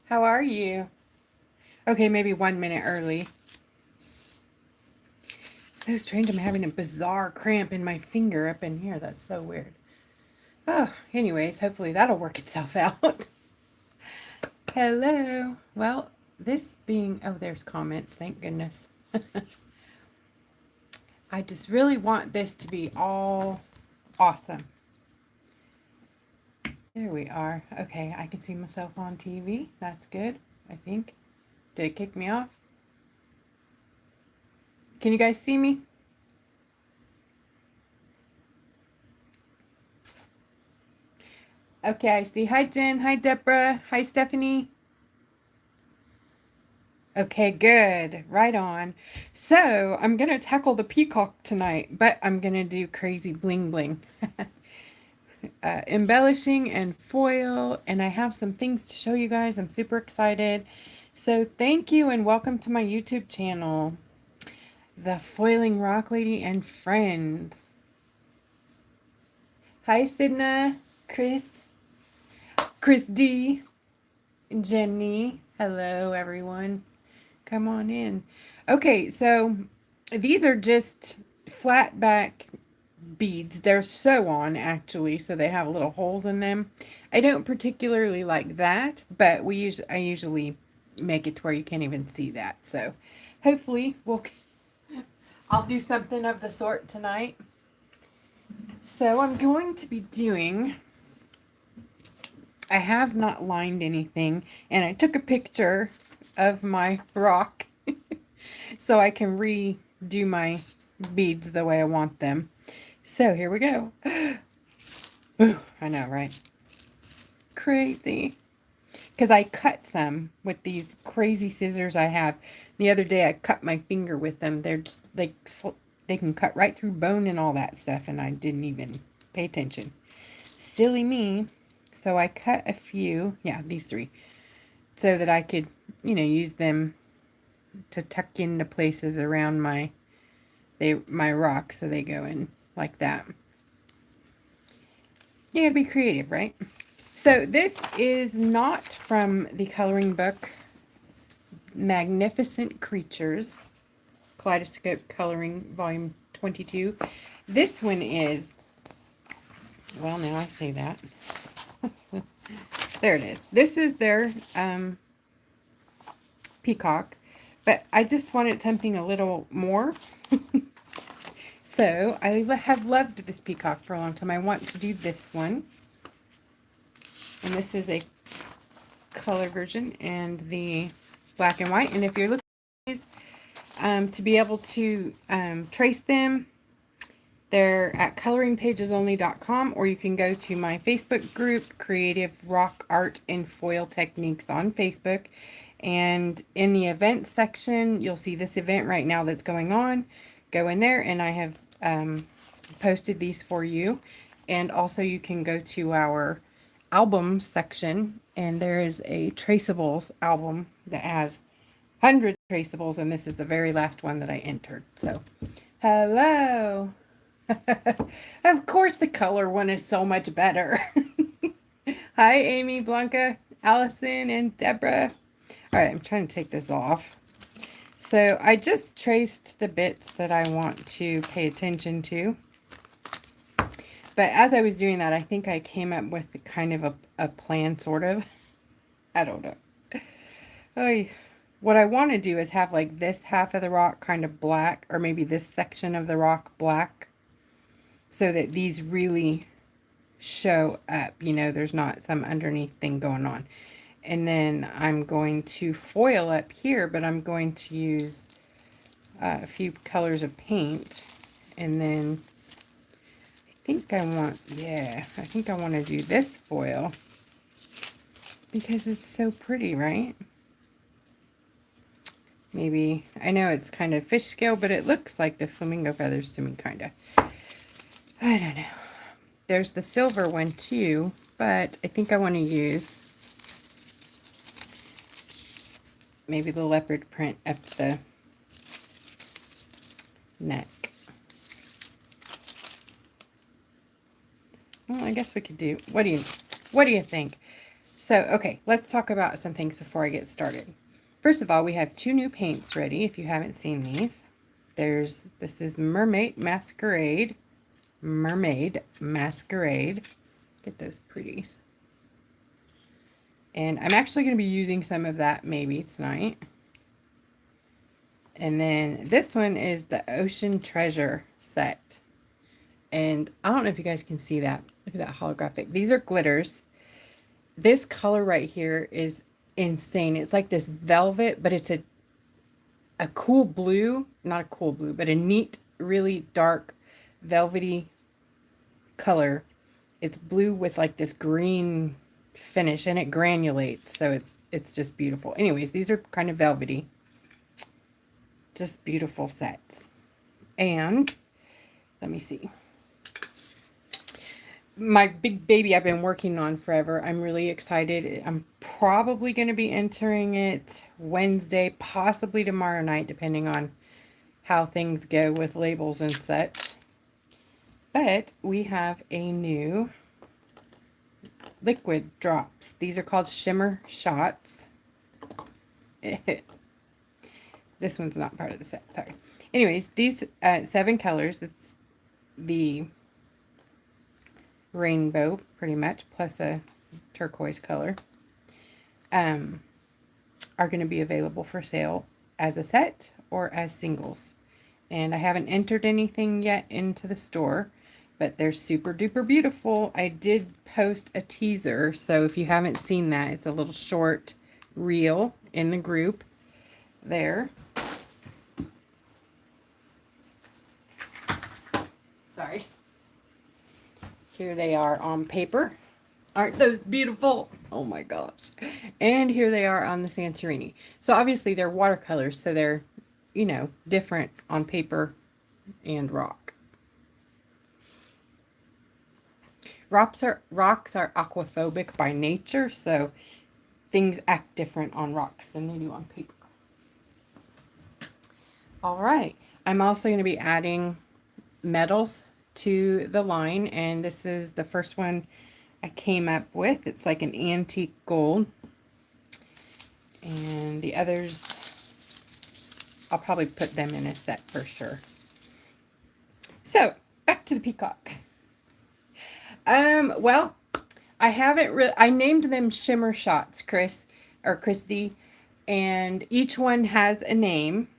How are you? Okay, maybe 1 minute early. So strange, I'm having a bizarre cramp in my finger up in here. That's so weird. Oh, anyways, hopefully that'll work itself out. Hello. Well, this being, oh, there's comments, thank goodness. I just really want this to be all awesome. There we are. Okay, I can see myself on TV. That's good, I think. Did it kick me off? Can you guys see me? Okay, I see. Hi, Jen. Hi, Deborah. Hi, Stephanie. Okay, good. Right on. So, I'm going to tackle the peacock tonight, but I'm going to do crazy bling bling. Embellishing and foil, and I have some things to show you guys. I'm super excited. So, thank you and welcome to my YouTube channel, The Foiling Rock Lady and Friends. Hi, Sidna, Chris D, Jenny. Hello, everyone. Come on in. Okay, so these are just flat back beads. They're sew on actually, so they have little holes in them. I don't particularly like that, but I usually make it to where you can't even see that. So hopefully I'll do something of the sort tonight. So I'm going to be doing, I have not lined anything, and I took a picture of my rock so I can redo my beads the way I want them. So here we go. Ooh, I know, right? Crazy. Because I cut some with these crazy scissors I have. The other day I cut my finger with them. They're just they can cut right through bone and all that stuff, and I didn't even pay attention. Silly me. So I cut a few, yeah, these three, so that I could, use them to tuck into places around my rock, so they go in like that. You gotta be creative, right? So this is not from the coloring book Magnificent Creatures, Kaleidoscope Coloring Volume 22. This one is, well, now I say that. There it is. This is their Peacock, but I just wanted something a little more. So I have loved this peacock for a long time. I want to do this one. And this is a color version and the black and white. And if you're looking at these, to be able to trace them, they're at coloringpagesonly.com, or you can go to my Facebook group, Creative Rock Art and Foil Techniques on Facebook. And in the events section, you'll see this event right now that's going on. Go in there, and I have posted these for you. And also you can go to our album section, and there is a traceables album that has hundreds of traceables, and this is the very last one that I entered. So, hello. Of course the color one is so much better. Hi, Amy, Blanca, Allison, and Deborah. All right, I'm trying to take this off. So I just traced the bits that I want to pay attention to. But as I was doing that, I think I came up with kind of a plan, sort of. I don't know. What I want to do is have like this half of the rock kind of black, or maybe this section of the rock black, so that these really show up, there's not some underneath thing going on. And then I'm going to foil up here, but I'm going to use a few colors of paint. And then I think I want to do this foil because it's so pretty, right? Maybe, I know it's kind of fish scale, but it looks like the flamingo feathers to me, kind of. I don't know. There's the silver one too, but I think I want to use maybe the leopard print up the neck. Well, I guess we could do, what do you think? So, okay, let's talk about some things before I get started. First of all, we have 2 new paints ready if you haven't seen these. This is Mermaid Masquerade. Mermaid Masquerade. Get those pretties. And I'm actually going to be using some of that maybe tonight. And then this one is the Ocean Treasure set. And I don't know if you guys can see that. Look at that holographic. These are glitters. This color right here is insane. It's like this velvet, but it's a cool blue. Not a cool blue, but a neat, really dark, velvety color. It's blue with like this green finish, and it granulates, so it's just beautiful. Anyways, these are kind of velvety. Just beautiful sets. And let me see. My big baby I've been working on forever. I'm really excited. I'm probably going to be entering it Wednesday, possibly tomorrow night, depending on how things go with labels and such. But we have a new liquid drops. These are called shimmer shots. This one's not part of the set, sorry. Anyways, these 7 colors, it's the rainbow pretty much, plus a turquoise color, are going to be available for sale as a set or as singles. And I haven't entered anything yet into the store, but they're super duper beautiful. I did post a teaser, so if you haven't seen that, it's a little short reel in the group there. Sorry. Here they are on paper. Aren't those beautiful? Oh my gosh. And here they are on the Santorini. So obviously they're watercolors, so they're, you know, different on paper and rock. Rocks are aquaphobic by nature, so things act different on rocks than they do on paper. All right. I'm also going to be adding metals to the line, and this is the first one I came up with. It's like an antique gold, and the others I'll probably put them in a set for sure. So back to the Peacock. Well, I haven't really, I named them shimmer shots, Christy, and each one has a name,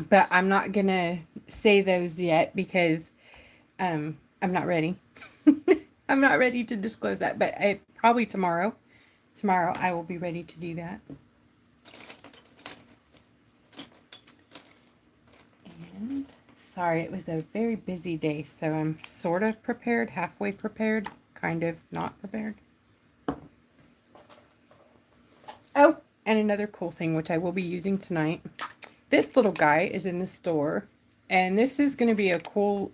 but I'm not gonna say those yet because I'm not ready. I'm not ready to disclose that, but probably tomorrow I will be ready to do that. And sorry, it was a very busy day, so I'm sort of prepared, halfway prepared, kind of not prepared. Oh, and another cool thing, which I will be using tonight. This little guy is in the store, and this is going to be a cool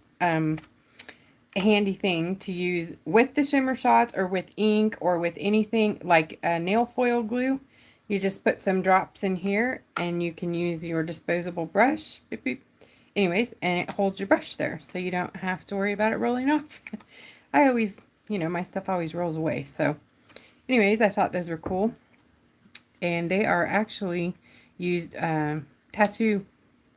handy thing to use with the shimmer shots or with ink or with anything like nail foil glue. You just put some drops in here, and you can use your disposable brush. Beep, beep. Anyways, and it holds your brush there, so you don't have to worry about it rolling off. I always, you know, my stuff always rolls away. So anyways, I thought those were cool. And they are actually used, tattoo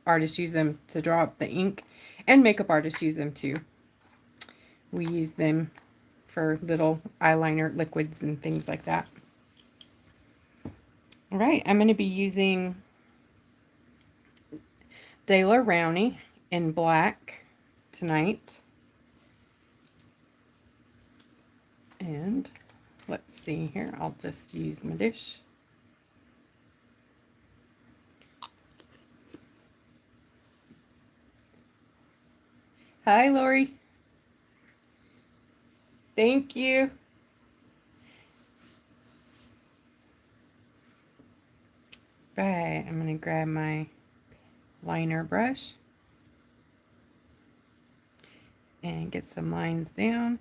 artists use them to draw up the ink, and makeup artists use them too. We use them for little eyeliner liquids and things like that. All right, I'm going to be using Daler Rowney in black tonight. And let's see here, I'll just use my dish. Hi, Lori. Thank you. Right, I'm going to grab my liner brush and get some lines down.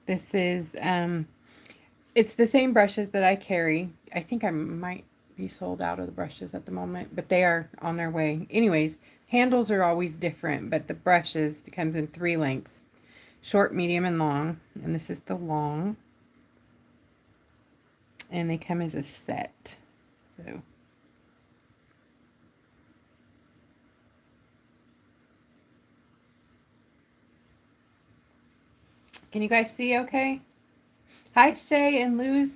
This is It's the same brushes that I carry. I think I might be sold out of the brushes at the moment, but they are on their way. Anyways, handles are always different, but the brushes comes in 3 lengths: short, medium, and long. And this is the long. And they come as a set. So can you guys see okay? Hi, Shay and Luz.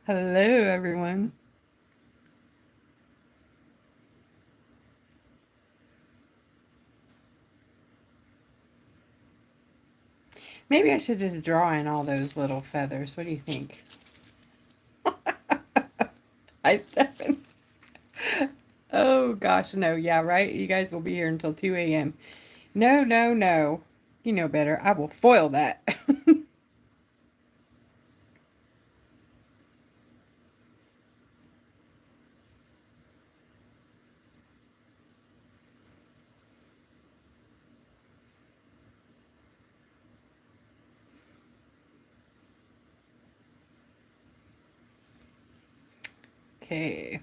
Hello, everyone. Maybe I should just draw in all those little feathers. What do you think? Hi, Stephen. Oh, gosh, no. Yeah, right? You guys will be here until 2 a.m. No, no, no. You know better. I will foil that. Okay.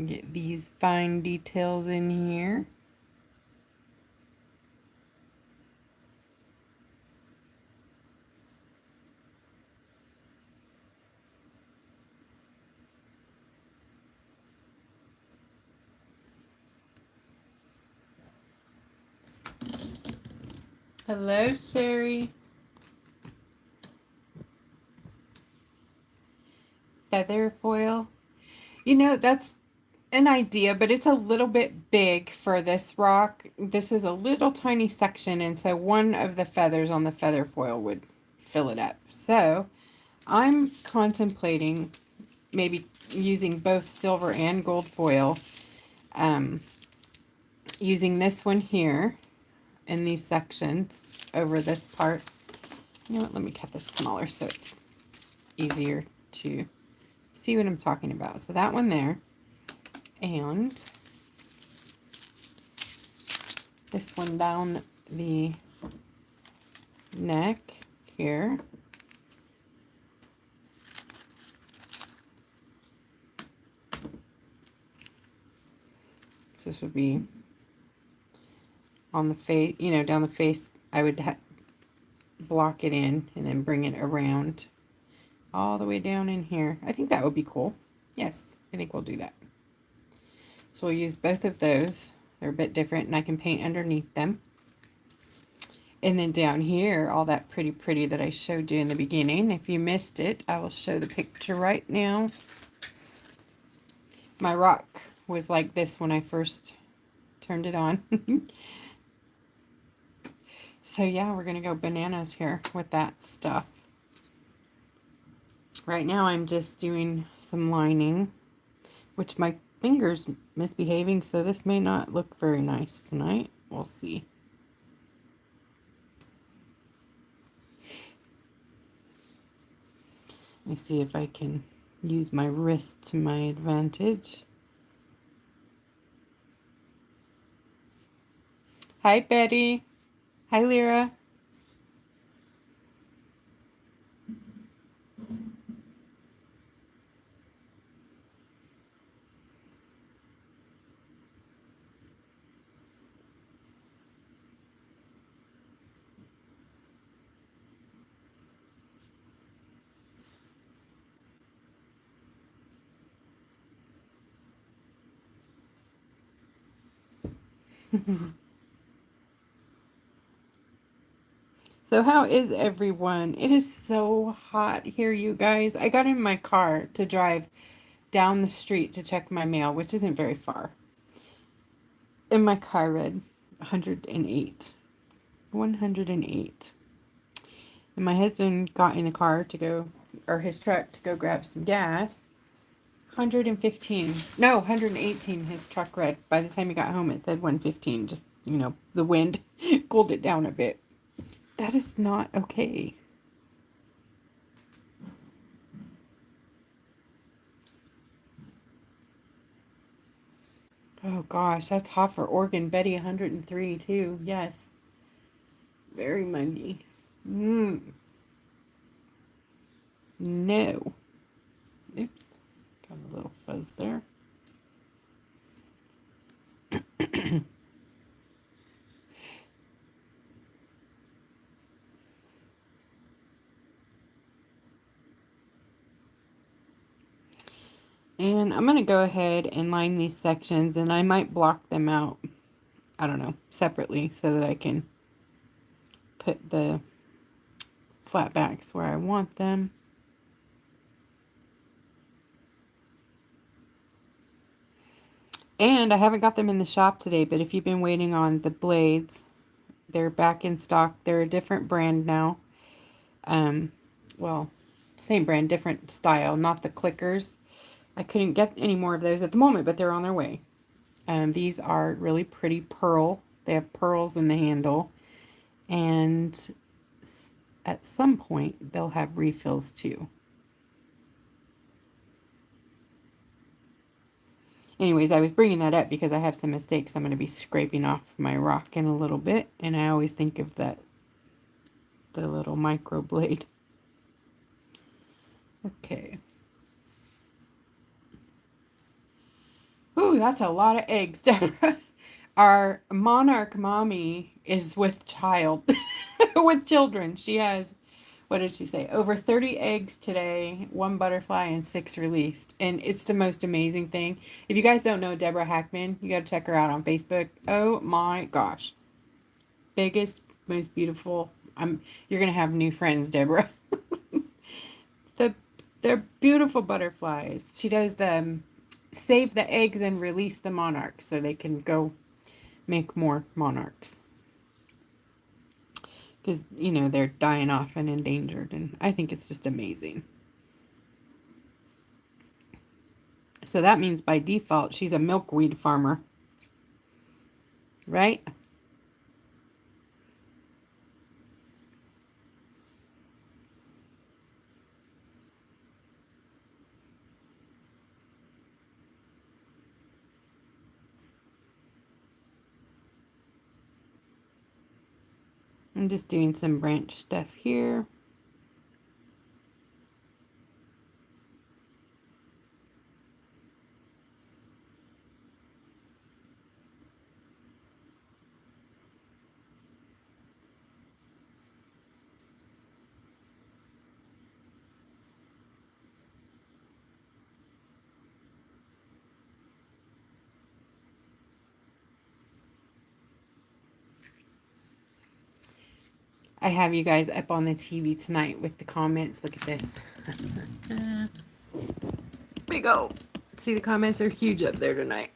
Get these fine details in here. Hello, Sherry. Feather foil. You know, that's an idea, but it's a little bit big for this rock. This is a little tiny section, and so one of the feathers on the feather foil would fill it up. So I'm contemplating maybe using both silver and gold foil, um, using this one here in these sections over this part. You know what, let me cut this smaller so it's easier to see what I'm talking about. So that one there, and this one down the neck here. So this would be on the face, you know, down the face. I would block it in and then bring it around all the way down in here. I think that would be cool. Yes, I think we'll do that. So we'll use both of those. They're a bit different, and I can paint underneath them. And then down here, all that pretty that I showed you in the beginning. If you missed it, I will show the picture right now. My rock was like this when I first turned it on. So yeah, we're going to go bananas here with that stuff. Right now I'm just doing some lining, which my finger's misbehaving, so this may not look very nice tonight. We'll see. Let me see if I can use my wrist to my advantage. Hi, Betty. Hi, Lyra. So how is everyone? It is so hot here, you guys. I got in my car to drive down the street to check my mail, which isn't very far. And my car read 108. 108. And my husband got in the car to go, or his truck to go grab some gas. 115. No, 118 his truck read. By the time he got home, it said 115. Just, you know, the wind cooled it down a bit. That is not okay. Oh gosh, that's hot for Oregon. Betty, 103 too. Yes. Very muggy. No. Oops. Got a little fuzz there. And I'm going to go ahead and line these sections, and I might block them out, I don't know, separately so that I can put the flat backs where I want them. And I haven't got them in the shop today, but if you've been waiting on the blades, they're back in stock. They're a different brand now. Well, same brand, different style, not the clickers. I couldn't get any more of those at the moment, but they're on their way. These are really pretty pearl. They have pearls in the handle. And at some point, they'll have refills too. Anyways, I was bringing that up because I have some mistakes I'm going to be scraping off my rock in a little bit. And I always think of that, the little micro blade. Okay. Ooh, that's a lot of eggs, Deborah. Our monarch mommy is with child, with children. She has, what did she say? Over 30 eggs today, 1 butterfly, and 6 released. And it's the most amazing thing. If you guys don't know Deborah Hackman, you got to check her out on Facebook. Oh my gosh. Biggest, most beautiful. You're going to have new friends, Deborah. the They're beautiful butterflies. She does them save the eggs and release the monarchs so they can go make more monarchs. Because, you know, they're dying off and endangered. And I think it's just amazing. So that means by default, she's a milkweed farmer. Right? I'm just doing some branch stuff here. I have you guys up on the TV tonight with the comments. Look at this. Big ol'. See, the comments are huge up there tonight.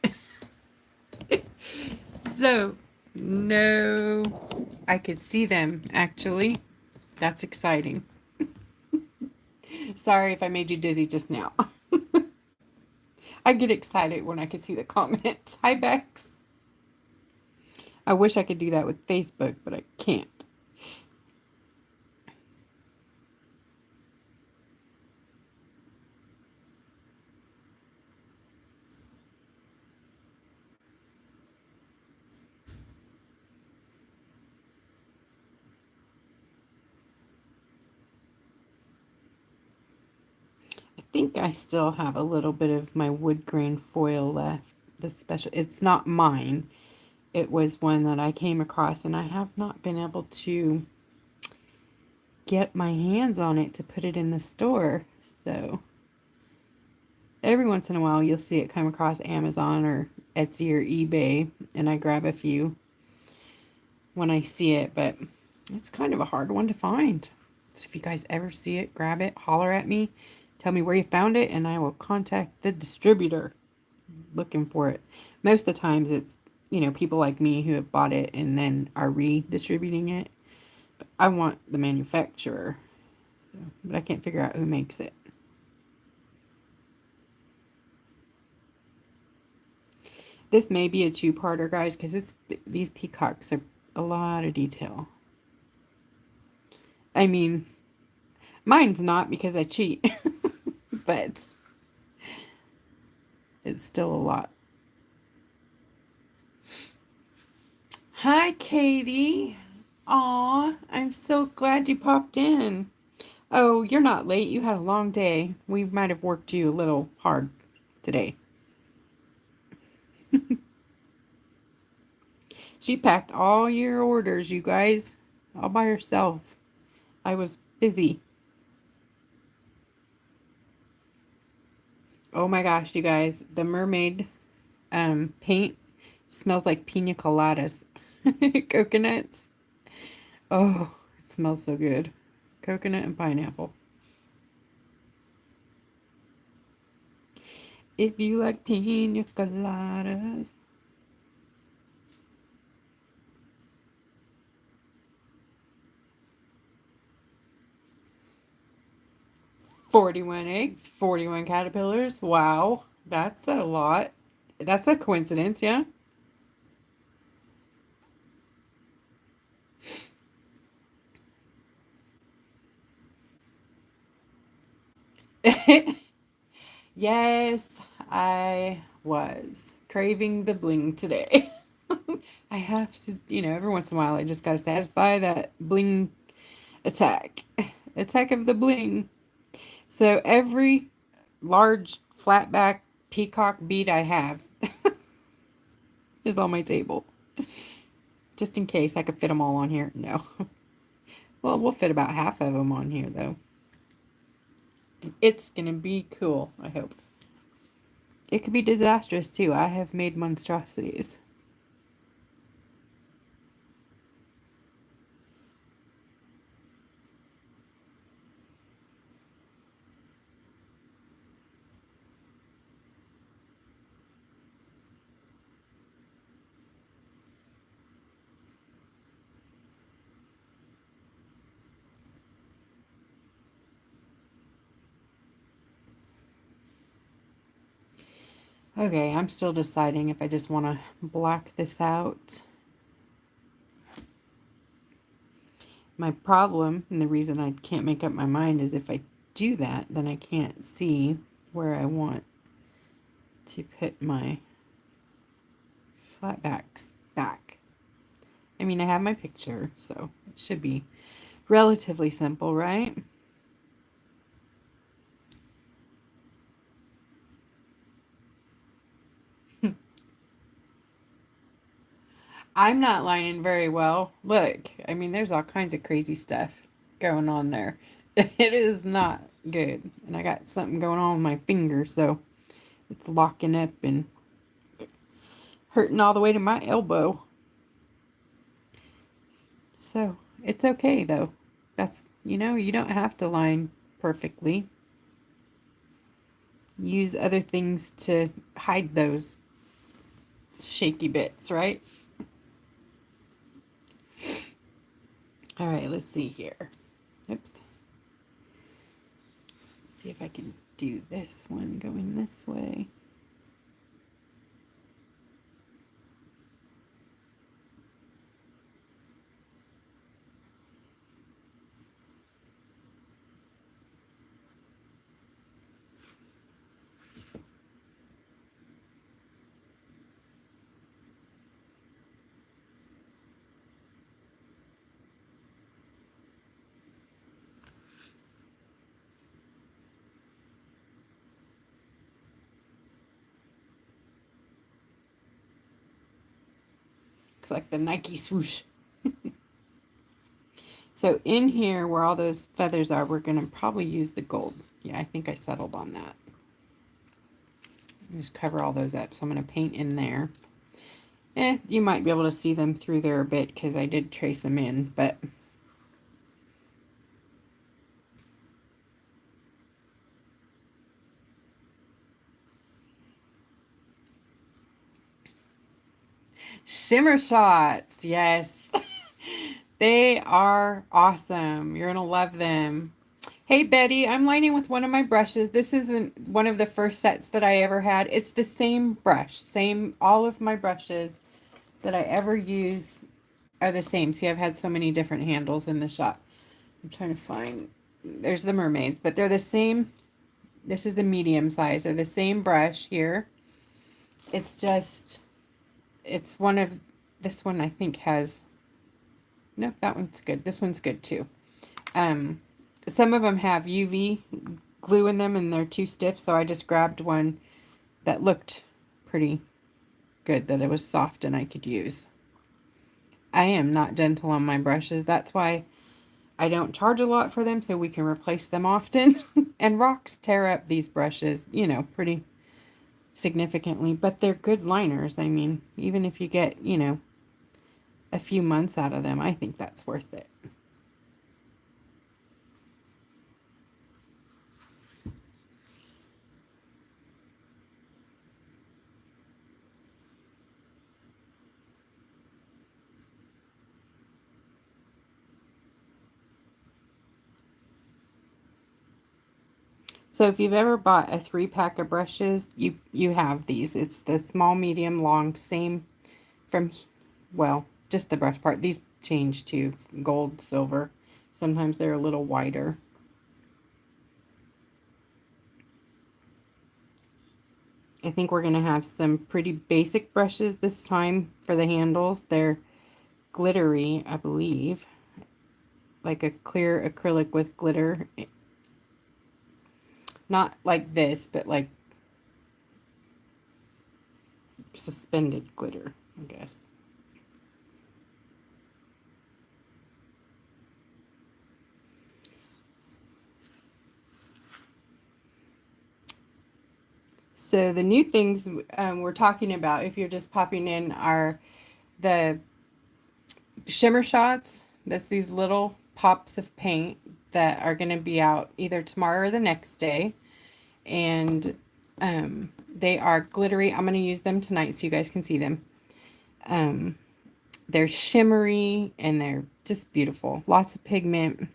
So, no, I could see them actually. That's exciting. Sorry if I made you dizzy just now. I get excited when I can see the comments. Hi, Bex. I wish I could do that with Facebook, but I can't. I think I still have a little bit of my wood grain foil left. The special, it's not mine. It was one that I came across, and I have not been able to get my hands on it to put it in the store. So every once in a while you'll see it come across Amazon or Etsy or eBay, and I grab a few when I see it, but it's kind of a hard one to find. So if you guys ever see it, grab it, holler at me, tell me where you found it, and I will contact the distributor looking for it. Most of the times it's, you know, people like me who have bought it and then are redistributing it. But I want the manufacturer. So, but I can't figure out who makes it. This may be a two-parter, guys, because it's these peacocks are a lot of detail. I mean, mine's not because I cheat, but it's still a lot. Hi, Katie. Aw, I'm so glad you popped in. Oh, you're not late. You had a long day. We might have worked you a little hard today. She packed all your orders, you guys, all by herself. I was busy. Oh my gosh, you guys, the mermaid paint smells like pina coladas. Coconuts. Oh, it smells so good. Coconut and pineapple. If you like pina coladas. 41 eggs, 41 caterpillars. Wow, that's a lot. That's a coincidence, yeah? Yes, I was craving the bling today. I have to, every once in a while, I just got to satisfy that bling attack. Attack of the bling. So every large flatback peacock bead I have is on my table. Just in case I could fit them all on here. No. Well, we'll fit about half of them on here, though. It's going to be cool, I hope. It could be disastrous, too. I have made monstrosities. Okay, I'm still deciding if I just want to black this out. My problem, and the reason I can't make up my mind, is if I do that, then I can't see where I want to put my flatbacks back. I mean, I have my picture, so it should be relatively simple, right? I'm not lining very well. Look, I mean, there's all kinds of crazy stuff going on there. It is not good. And I got something going on with my finger, so it's locking up and hurting all the way to my elbow. So it's okay, though. That's, you don't have to line perfectly. Use other things to hide those shaky bits, right? All right, let's see here. Oops. See if I can do this one going this way. It's like the Nike swoosh. So in here where all those feathers are, we're going to probably use the gold. Yeah, I think I settled on that. Just cover all those up. So I'm going to paint in there. You might be able to see them through there a bit because I did trace them in, but shimmer shots, yes. They are awesome. You're gonna love them. Hey Betty, I'm lining with one of my brushes. This isn't one of the first sets that I ever had. It's the same brush, same, all of my brushes that I ever use are the same. See, I've had so many different handles in the shop. I'm trying to find, there's the mermaids, but they're the same. This is the medium size. They're the same brush here. It's just, it's one of, this one I think has, no, that one's good. This one's good too. Um, Some of them have UV glue in them and they're too stiff, so I just grabbed one that looked pretty good, that it was soft and I could use. I am not gentle on my brushes. That's why I don't charge a lot for them, so we can replace them often. And rocks tear up these brushes, you know, pretty significantly, but they're good liners. I mean, even if you get, you know, a few months out of them, I think that's worth it. So if you've ever bought a 3-pack of brushes, you have these. It's the small, medium, long, same from, well, just the brush part. These change to gold, silver. Sometimes they're a little wider. I think we're going to have some pretty basic brushes this time for the handles. They're glittery, I believe. Like a clear acrylic with glitter. Not like this, but like suspended glitter, I guess. So the new things we're talking about, if you're just popping in, are the shimmer shots. That's these little pops of paint that are going to be out either tomorrow or the next day. And they are glittery. I'm going to use them tonight so you guys can see them. They're shimmery and they're just beautiful. Lots of pigment.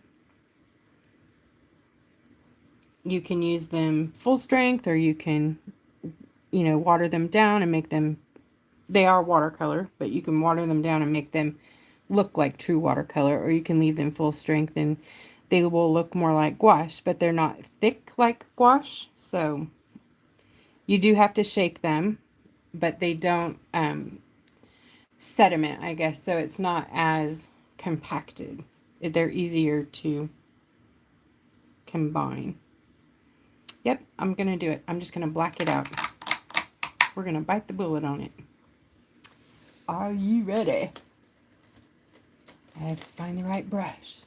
You can use them full strength, or you can, you know, water them down and make them, they are watercolor, but you can water them down and make them look like true watercolor, or you can leave them full strength and they will look more like gouache, but they're not thick like gouache. So you do have to shake them, but they don't sediment, I guess, so it's not as compacted. They're easier to combine. Yep, I'm going to do it. I'm just going to black it out. We're going to bite the bullet on it. Are you ready? I have to find the right brush.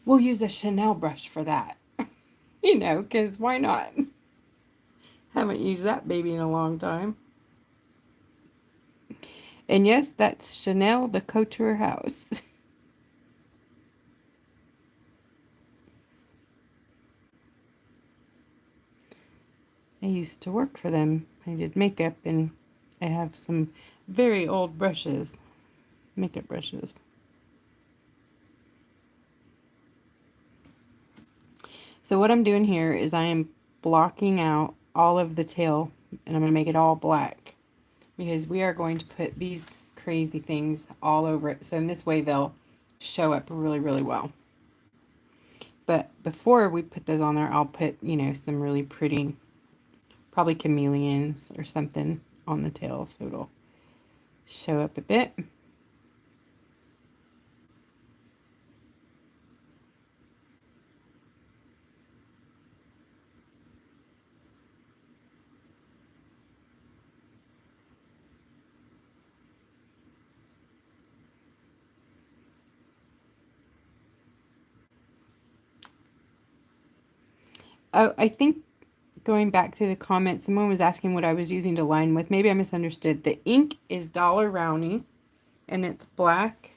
We'll use a Chanel brush for that. You know, because why not? Haven't used that baby in a long time. And yes, that's Chanel, the Couture House. I used to work for them. I did makeup, and I have some very old brushes, makeup brushes. So what I'm doing here is I am blocking out all of the tail, and I'm going to make it all black because we are going to put these crazy things all over it. So in this way they'll show up really, really well. But before we put those on there, I'll put, you know, some really pretty, probably chameleons or something on the tail so it'll show up a bit. Oh, I think going back through the comments, someone was asking what I was using to line with. Maybe I misunderstood. The ink is Dollar Rowney, and it's black.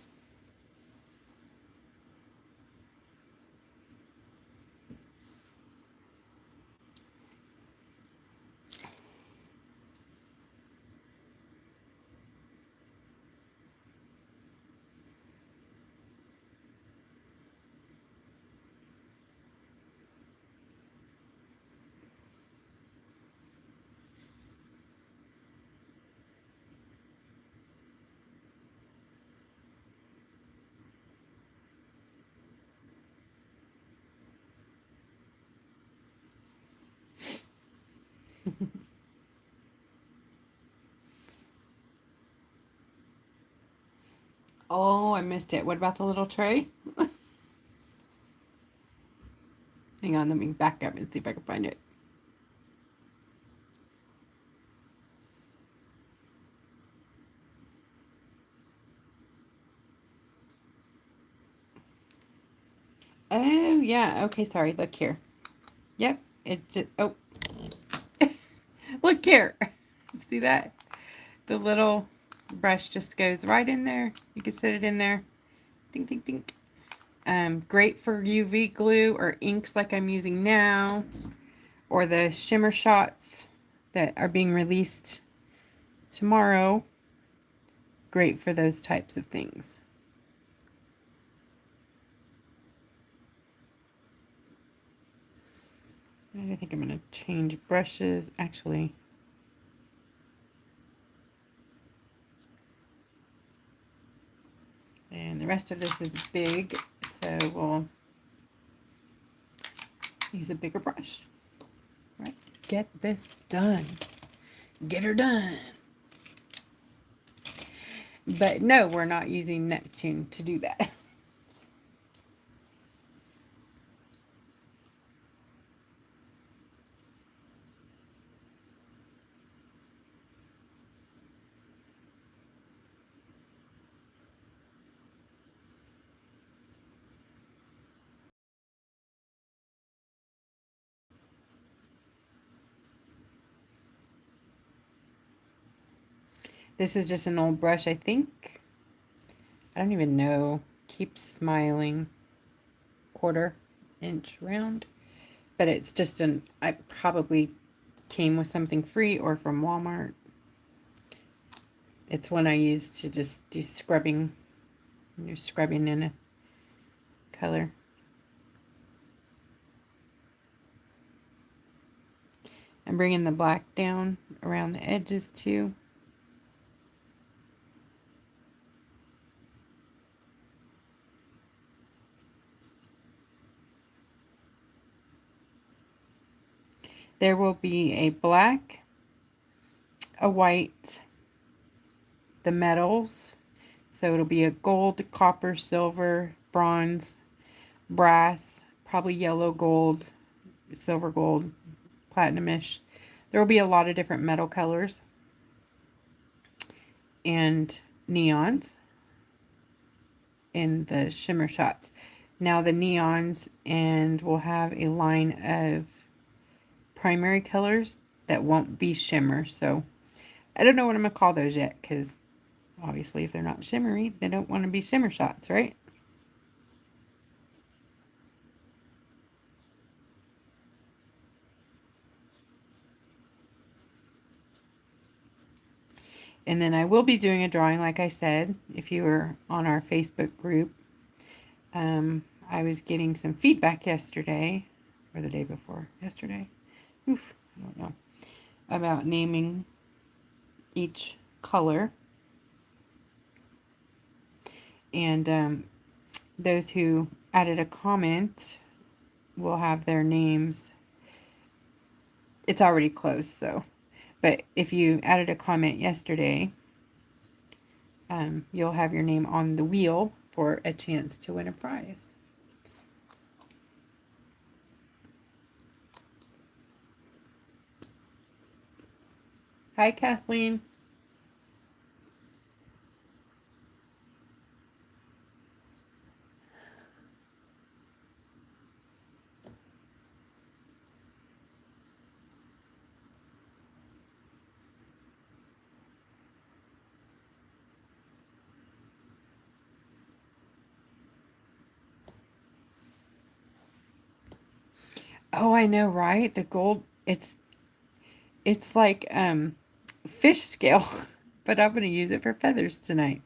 Oh, I missed it. What about the little tray? on. Let me back up and see if I can find it. Oh, yeah. Okay, sorry. Look here. Yep. It just, oh, look here. See that? The little brush just goes right in there. You can set it in there. Think, think, think. Great for UV glue or inks like I'm using now, or the shimmer shots that are being released tomorrow. Great for those types of things. I think I'm going to change brushes. Actually, and the rest of this is big, so we'll use a bigger brush. Right, get this done. Get her done. But no, we're not using Neptune to do that. This is just an old brush, I think. I don't even know. Keep smiling. 1/4 inch round. But it's just I probably came with something free or from Walmart. It's one I use to just do scrubbing. You're scrubbing in a color. I'm bringing the black down around the edges too. There will be a black, a white, the metals. So it'll be a gold, copper, silver, bronze, brass, probably yellow gold, silver gold, platinum-ish. There will be a lot of different metal colors and neons in the shimmer shots. Now the neons, and we'll have a line of primary colors that won't be shimmer. So I don't know what I'm going to call those yet, because obviously if they're not shimmery, they don't want to be shimmer shots, right? And then I will be doing a drawing, like I said, if you were on our Facebook group. I was getting some feedback yesterday, or the day before yesterday. Oof, I don't know. About naming each color. And those who added a comment will have their names. It's already closed, so. But if you added a comment yesterday, you'll have your name on the wheel for a chance to win a prize. Hi, Kathleen. Oh, I know, right? The gold, it's like fish scale, but I'm going to use it for feathers tonight.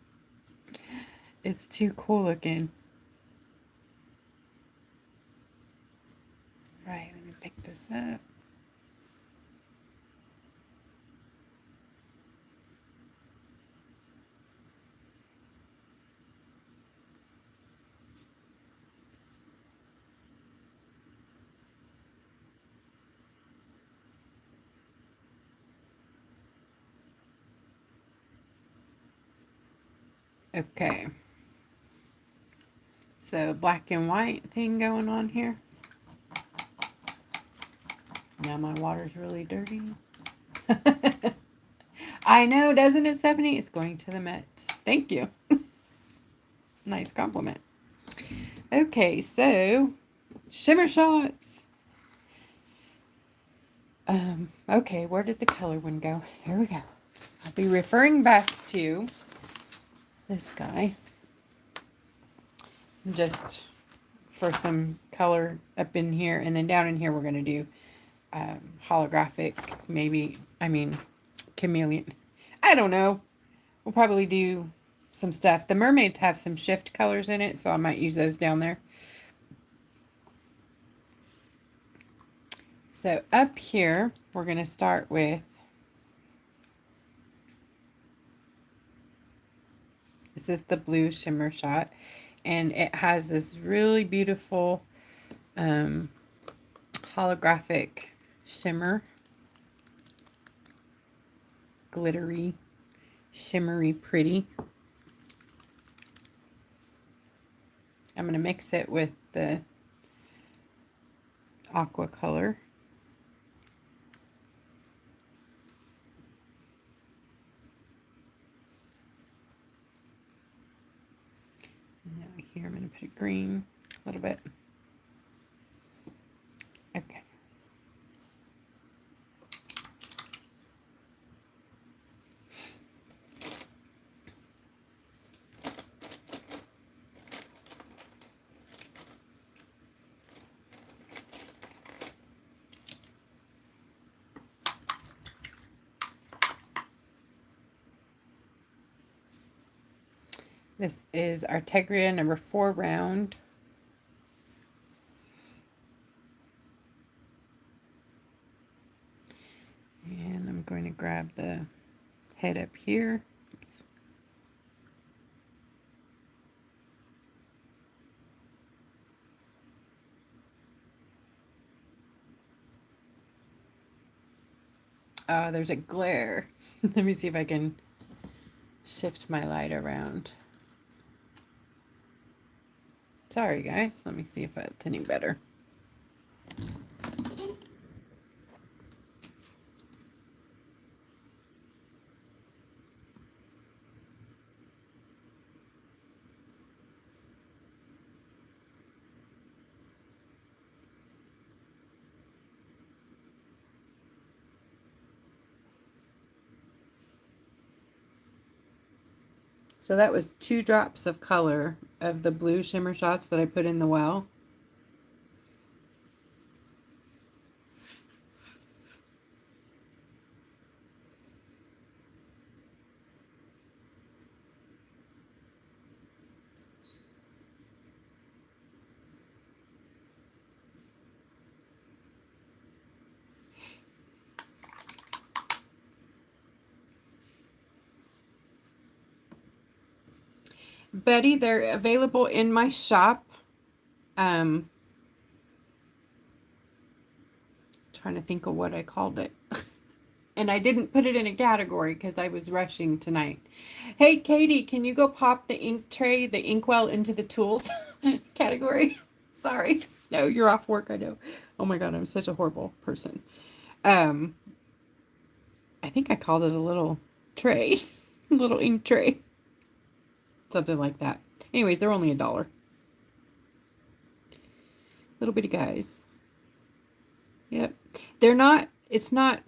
It's too cool looking. Right, let me pick this up. Okay. So black and white thing going on here. Now my water's really dirty. I know, doesn't it, Stephanie? It's going to the Met. Thank you. Nice compliment. Okay, so shimmer shots. Okay, where did the color one go? Here we go. I'll be referring back to this guy. Just for some color up in here. And then down in here, we're going to do holographic, maybe, chameleon. I don't know. We'll probably do some stuff. The mermaids have some shift colors in it, so I might use those down there. So up here, we're going to start with, this is the blue shimmer shot, and it has this really beautiful holographic shimmer, glittery, shimmery, pretty. I'm going to mix it with the aqua color. Now here I'm going to put it green a little bit. Okay. This is Artegria number 4 round. And I'm going to grab the head up here. Oops. Oh, there's a glare. Let me see if I can shift my light around. Sorry, guys. Let me see if it's any better. So that was 2 drops of color of the blue shimmer shots that I put in the well. Betty, they're available in my shop. Trying to think of what I called it. And I didn't put it in a category because I was rushing tonight. Hey, Katie, can you go pop the ink tray, the inkwell into the tools category? Sorry. No, you're off work, I know. Oh my God, I'm such a horrible person. I think I called it a little tray, little ink tray. Something like that. Anyways, they're only $1. Little bitty guys. Yep. They're not, it's not,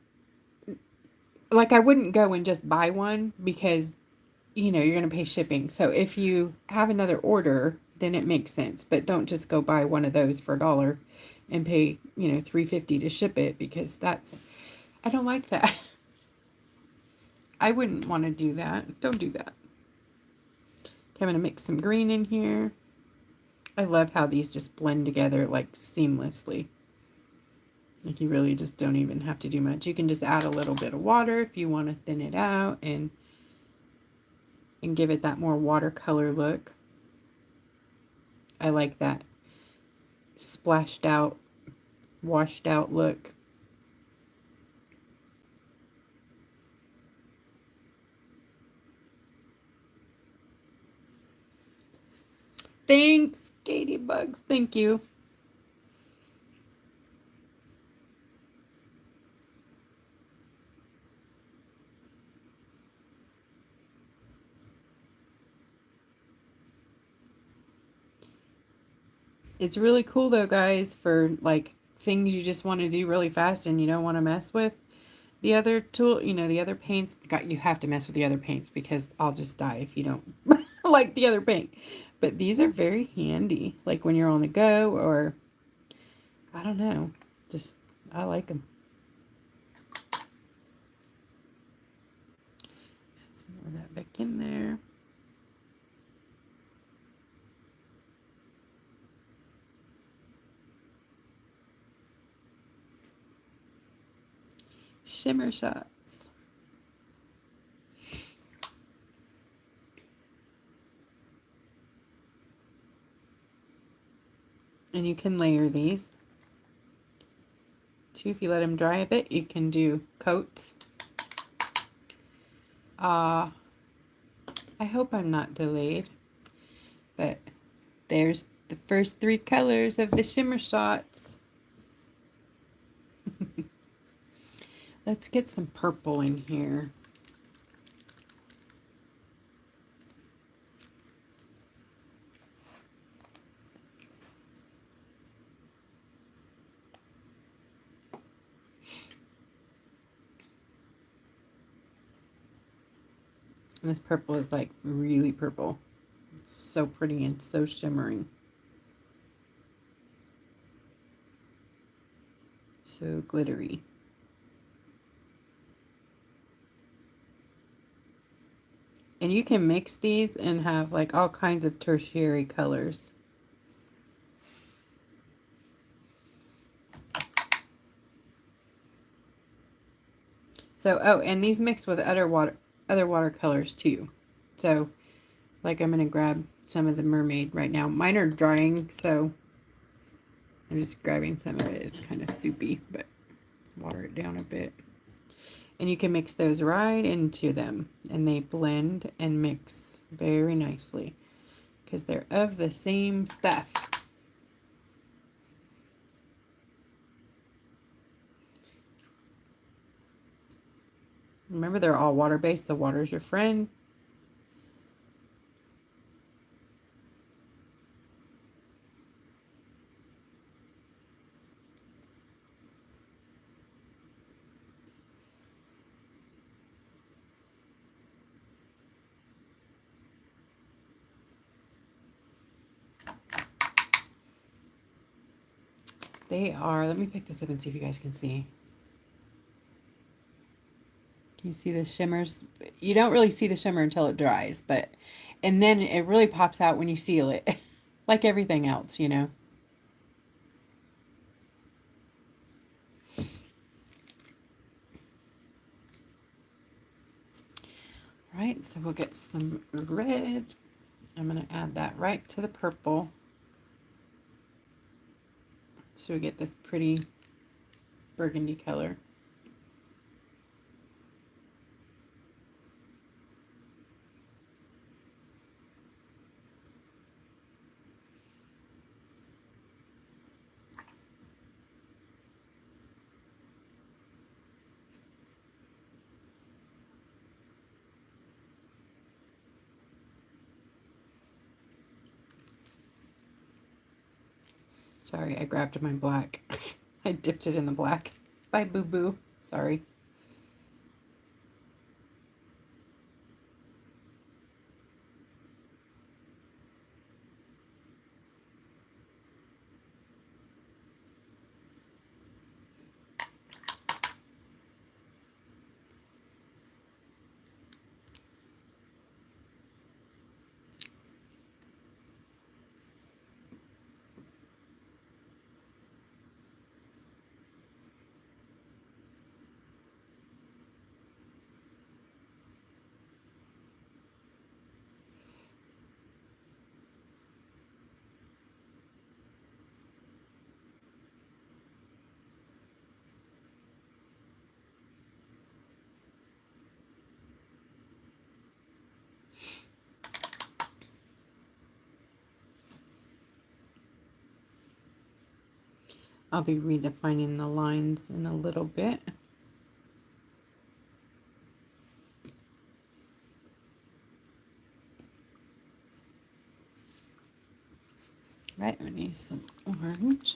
like I wouldn't go and just buy one because, you know, you're going to pay shipping. So if you have another order, then it makes sense. But don't just go buy one of those for $1 and pay, you know, $3.50 to ship it, because that's, I don't like that. I wouldn't want to do that. Don't do that. Okay, I'm going to mix some green in here. I love how these just blend together like seamlessly. Like you really just don't even have to do much. You can just add a little bit of water if you want to thin it out and give it that more watercolor look. I like that splashed out, washed out look. Thanks, Katie Bugs. Thank you. It's really cool though, guys, for like things you just want to do really fast and you don't want to mess with the other tool, the other paints. You have to mess with the other paints because I'll just die if you don't like the other paint. But these are very handy, like when you're on the go, or I don't know, just I like them. Add some more of that back in there. Shimmer shots. And you can layer these too. If you let them dry a bit, you can do coats. I hope I'm not delayed, but there's the first 3 colors of the shimmer shots. Let's get some purple in here. And this purple is like really purple. It's so pretty and so shimmering. So glittery. And you can mix these and have like all kinds of tertiary colors. So, oh, and these mix with other watercolors too. So, like I'm gonna grab some of the mermaid right now. Mine are drying, so I'm just grabbing some of it. It's kind of soupy, but water it down a bit. And you can mix those right into them, and they blend and mix very nicely because they're of the same stuff. Remember, they're all water-based, so water's your friend. They are, let me pick this up and see if you guys can see. Can you see the shimmers? You don't really see the shimmer until it dries, and then it really pops out when you seal it, like everything else, All right, so we'll get some red. I'm going to add that right to the purple. So we get this pretty burgundy color. Sorry, I grabbed my black. I dipped it in the black. Bye, boo-boo. Sorry. I'll be redefining the lines in a little bit. Right, we need some orange.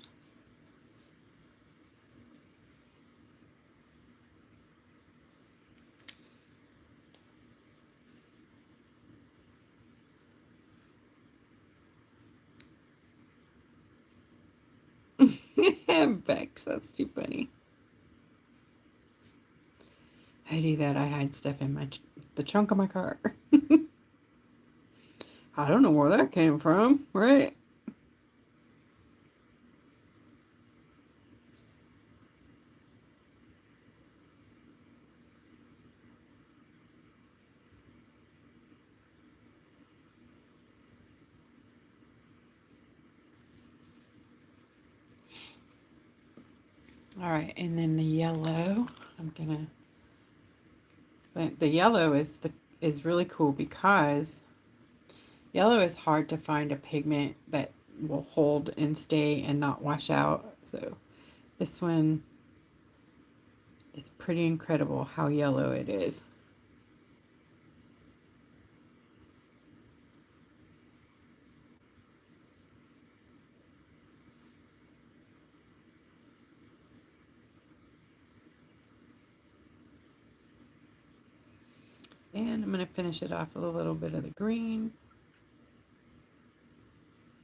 Bex, that's too funny. I do that. I hide stuff in the trunk of my car. I don't know where that came from, right? All right, and then the yellow. But the yellow is really cool because yellow is hard to find a pigment that will hold and stay and not wash out. So this one is pretty incredible how yellow it is. And I'm going to finish it off with a little bit of the green.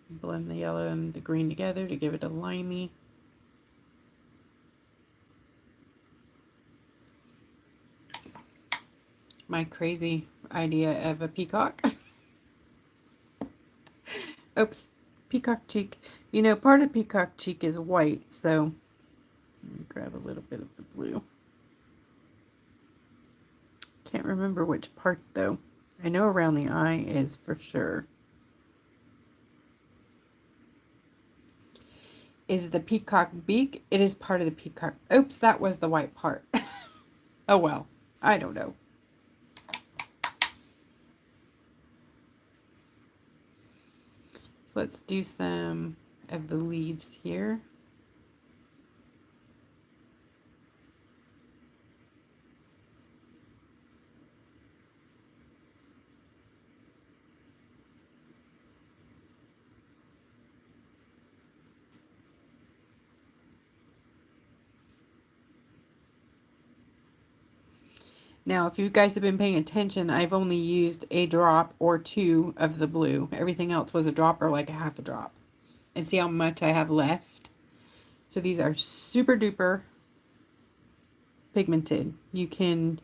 Blend the yellow and the green together to give it a limey. My crazy idea of a peacock. Oops, peacock cheek. You know, part of peacock cheek is white, so let me grab a little bit of the blue. Can't remember which part though. I know around the eye is for sure. Is the peacock beak? It is part of the peacock. Oops, that was the white part. Oh well, I don't know. So let's do some of the leaves here. Now, if you guys have been paying attention, I've only used a drop or two of the blue. Everything else was a drop or like a half a drop. And see how much I have left? So these are super duper pigmented. You can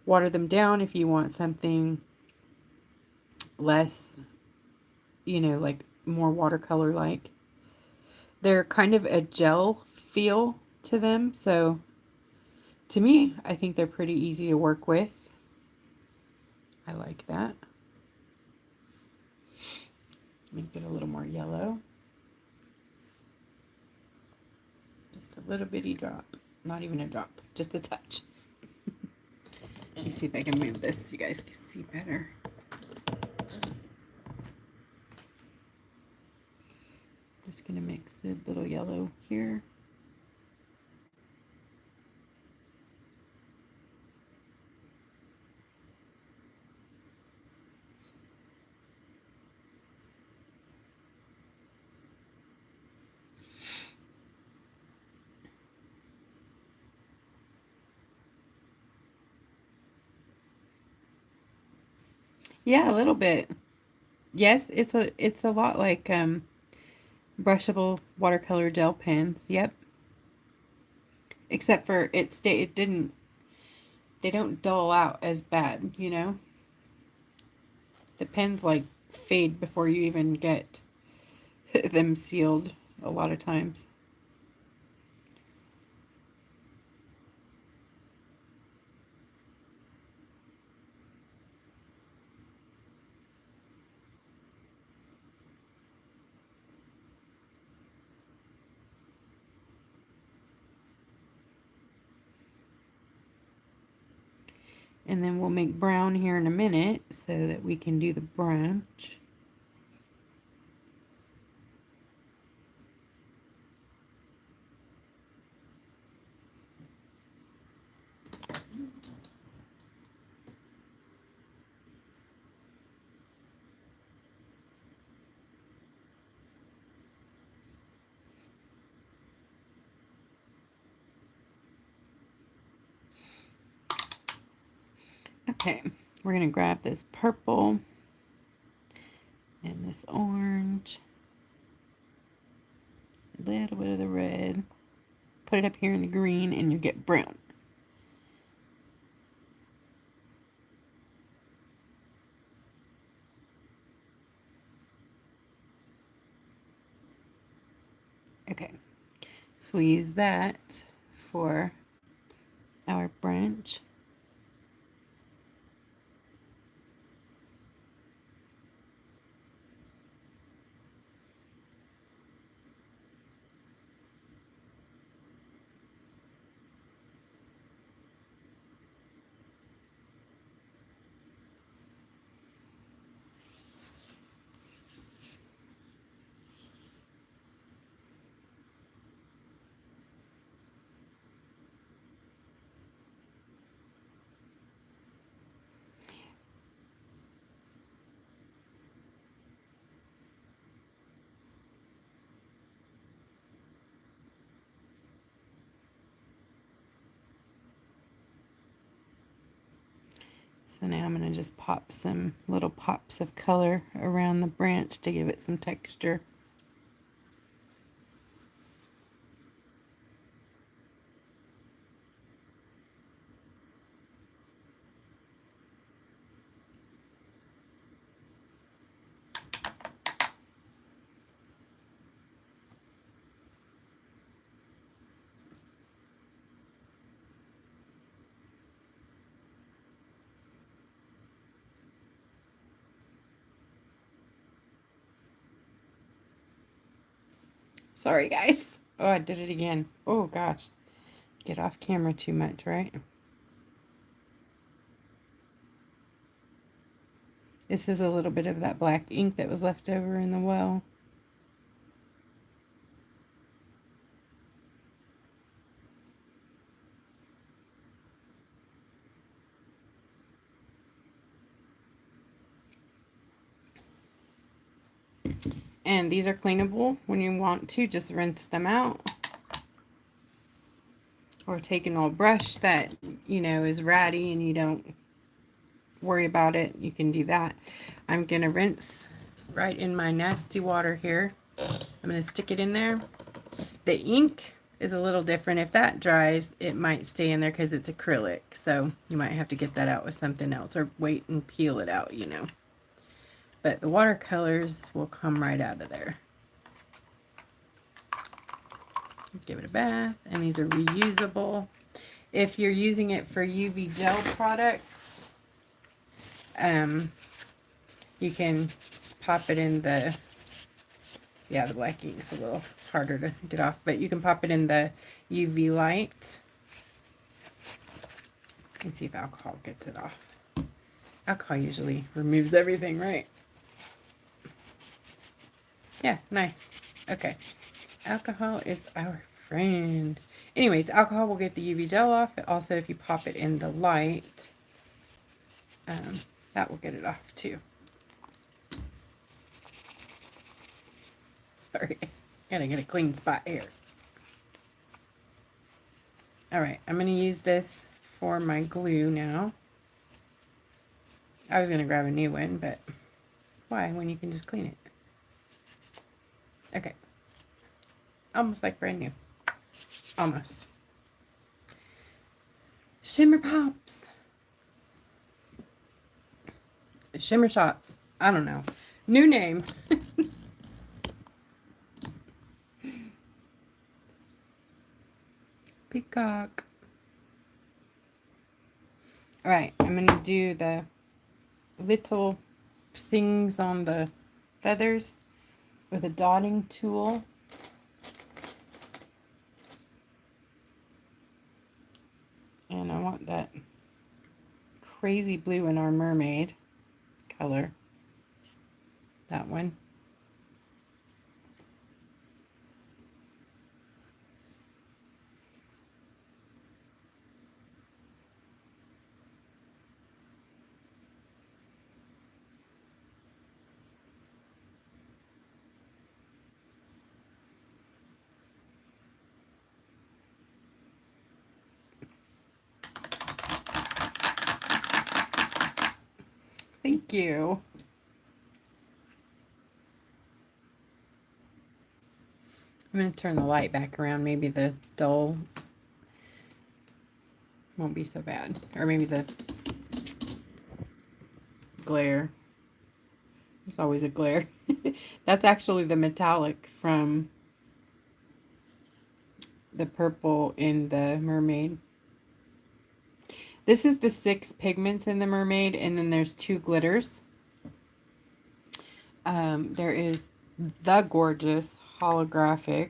water them down if you want something less, you know, like more watercolor like. They're kind of a gel feel to them. So to me, I think they're pretty easy to work with. I like that. Let me get a little more yellow. Just a little bitty drop. Not even a drop, just a touch. Let me see if I can move this so you guys can see better. Just gonna mix a little yellow here. Yeah, a little bit. Yes, it's a lot like brushable watercolor gel pens. Yep. Except for it didn't, they don't dull out as bad, you know? The pens like fade before you even get them sealed a lot of times. And then we'll make brown here in a minute so that we can do the branch. Okay, we're going to grab this purple and this orange, a little bit of the red, put it up here in the green, and you get brown. Okay, so we'll use that for our branch. So now I'm going to just pop some little pops of color around the branch to give it some texture. Sorry, guys. Oh, I did it again. Oh, gosh. Get off camera too much, right? This is a little bit of that black ink that was left over in the well. And these are cleanable. When you want to, just rinse them out. Or take an old brush that, you know, is ratty and you don't worry about it. You can do that. I'm going to rinse right in my nasty water here. I'm going to stick it in there. The ink is a little different. If that dries, it might stay in there because it's acrylic. So you might have to get that out with something else or wait and peel it out, you know. But the watercolors will come right out of there. Give it a bath, and these are reusable. If you're using it for UV gel products, you can pop it in the, yeah, the black ink's a little harder to get off, but you can pop it in the UV light. Let's see if alcohol gets it off. Alcohol usually removes everything, right? Yeah, nice. Okay. Alcohol is our friend. Anyways, alcohol will get the UV gel off. Also, if you pop it in the light, that will get it off too. Sorry, gotta get a clean spot here. Alright, I'm going to use this for my glue now. I was going to grab a new one, but why when you can just clean it? Okay. Almost like brand new. Almost. Shimmer pops. Shimmer shots. I don't know. New name. Peacock. Alright, I'm going to do the little things on the feathers with a dotting tool. And I want that crazy blue in our mermaid color. That one. Thank you. I'm going to turn the light back around. Maybe the dull won't be so bad. Or maybe the glare. There's always a glare. That's actually the metallic from the purple in the mermaid. This is the 6 pigments in the mermaid, and then there's 2 glitters. There is the gorgeous holographic.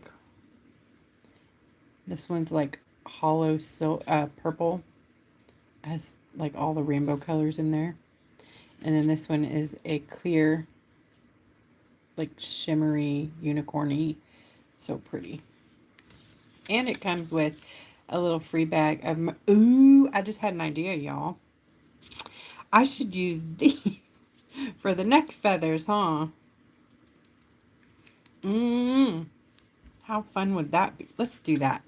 This one's like hollow purple. It has like all the rainbow colors in there. And then this one is a clear, like shimmery, unicorny. So pretty. And it comes with a little free bag of... Ooh, I just had an idea, y'all. I should use these for the neck feathers, huh? How fun would that be? Let's do that.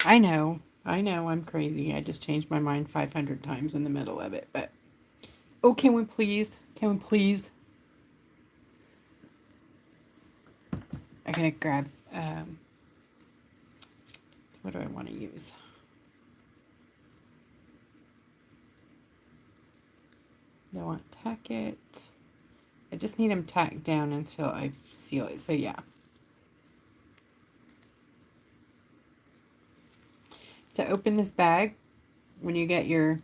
I know, I'm crazy. I just changed my mind 500 times in the middle of it, but... Oh, can we please? Can we please? I'm gonna grab, what do I want to use? I want to tack it. I just need them tacked down until I seal it. So yeah. To open this bag, when you get your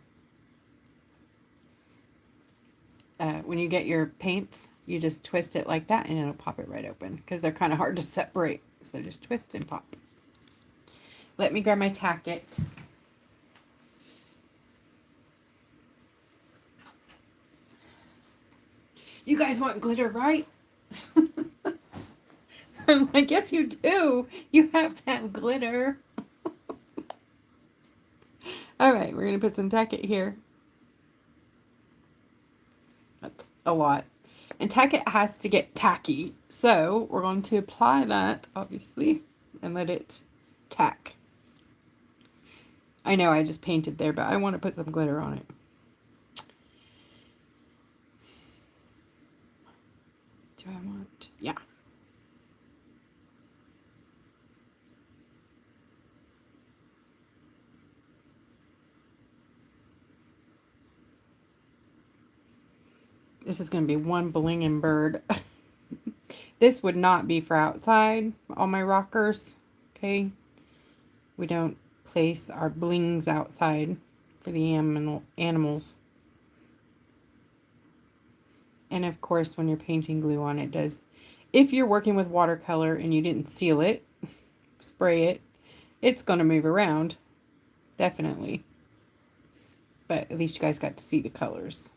paints, you just twist it like that and it'll pop it right open because they're kind of hard to separate. So just twist and pop. Let me grab my tacket. You guys want glitter, right? I'm like, yes, you do. You have to have glitter. All right, we're going to put some tacket here. That's a lot. And tacket has to get tacky. So we're going to apply that, obviously, and let it tack. I know I just painted there, but I want to put some glitter on it. Do I want? Yeah. This is going to be one blinging bird. This would not be for outside, all my rockers, okay? We don't place our blings outside for the animals. And of course, when you're painting glue on, it does. If you're working with watercolor and you didn't seal it, spray it, it's going to move around, definitely. But at least you guys got to see the colors.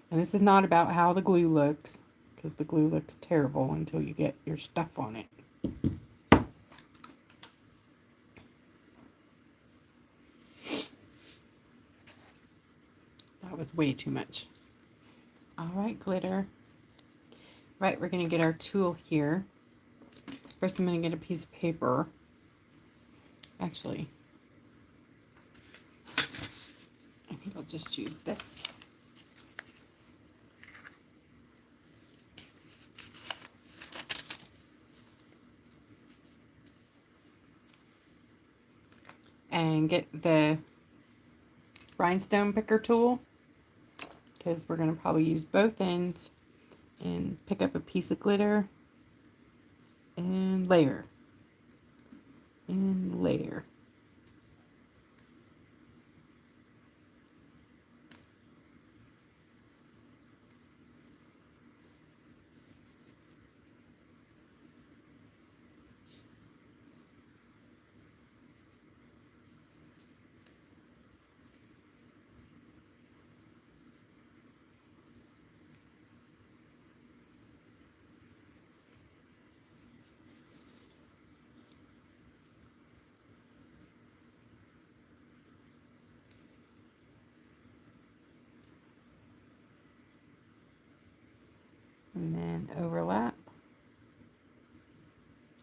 And this is not about how the glue looks, because the glue looks terrible until you get your stuff on it. That was way too much. All right, glitter. Right, we're going to get our tool here. First, I'm going to get a piece of paper. Actually, I think I'll just use this. And get the rhinestone picker tool, because we're going to probably use both ends, and pick up a piece of glitter and layer and layer. And then overlap.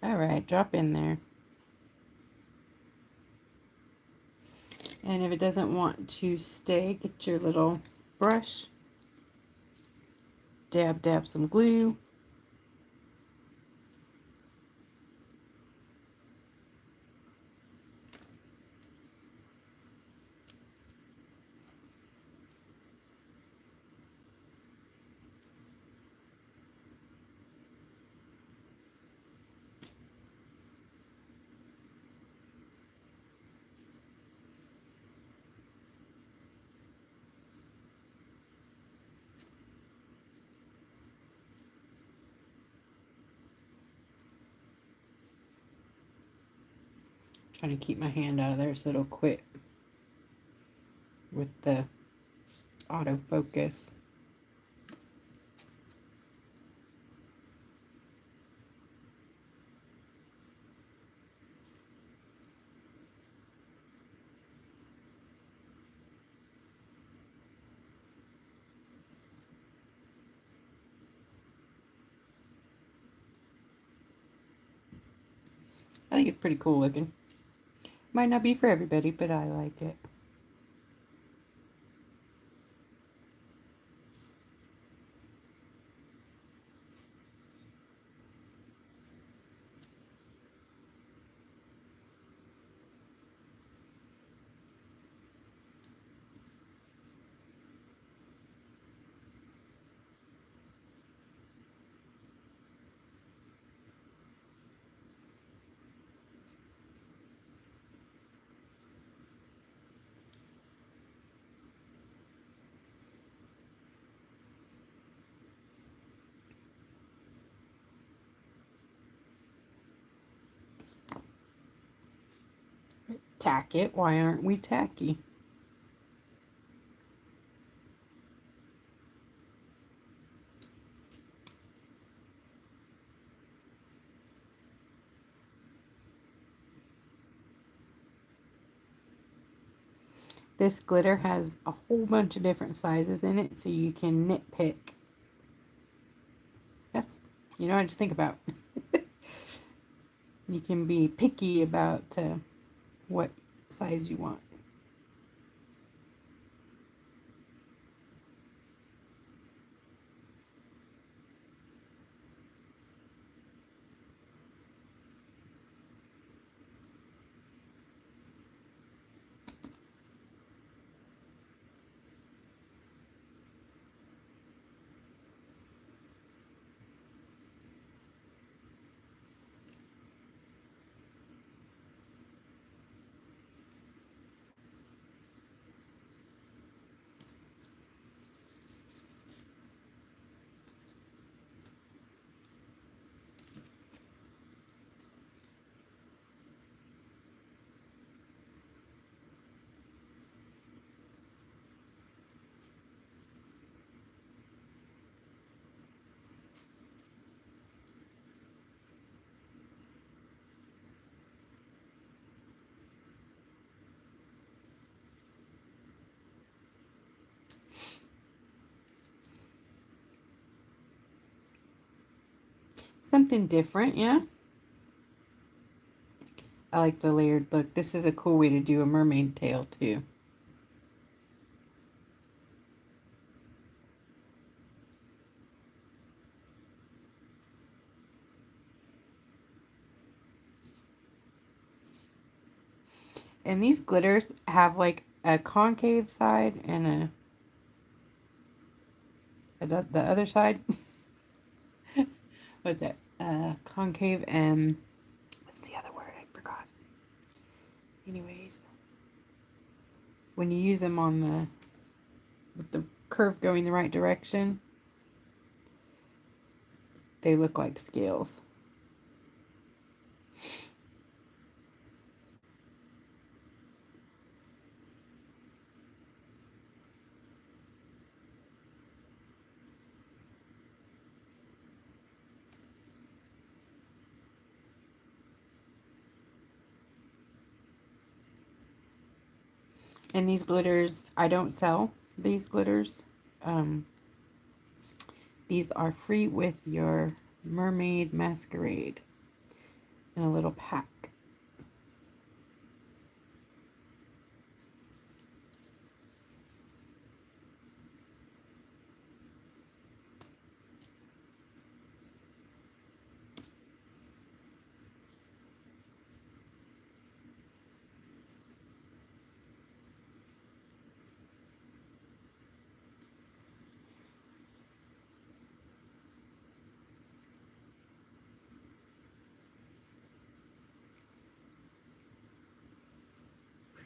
All right. drop in there. And if it doesn't want to stay, get your little brush, dab some glue. Trying to keep my hand out of there so it'll quit with the autofocus. I think it's pretty cool looking. Might not be for everybody, but I like it. Tack it. Why aren't we tacky? This glitter has a whole bunch of different sizes in it, so you can nitpick. That's, I just think about. You can be picky about what size you want. Something different, yeah? I like the layered look. This is a cool way to do a mermaid tail, too. And these glitters have like a concave side and the other side. What's that? Concave and what's the other word? I forgot. Anyways, when you use them on with the curve going the right direction, they look like scales. And these glitters, I don't sell these glitters. These are free with your mermaid masquerade. in a little pack.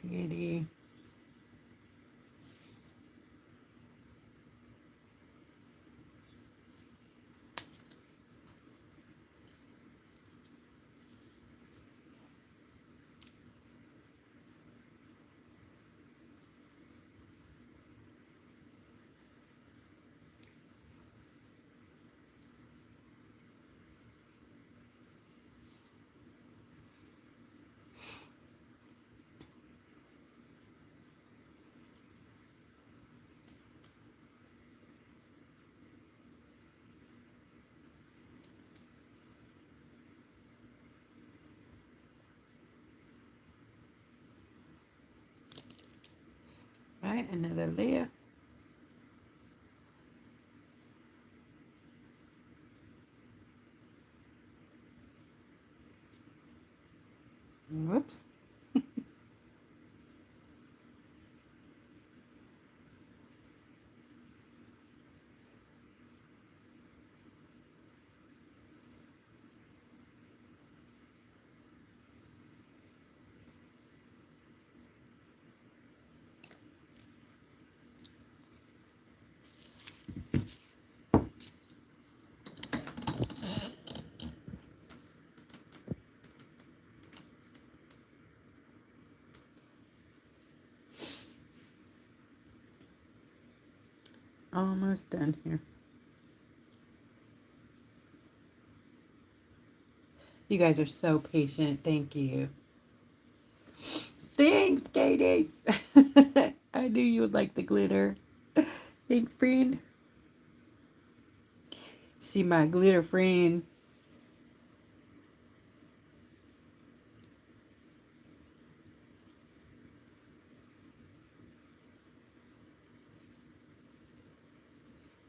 Pretty. Right, another layer. Whoops. Almost done here. You guys are so patient. Thank you. Thanks, Katie. I knew you would like the glitter. Thanks, friend. See my glitter friend.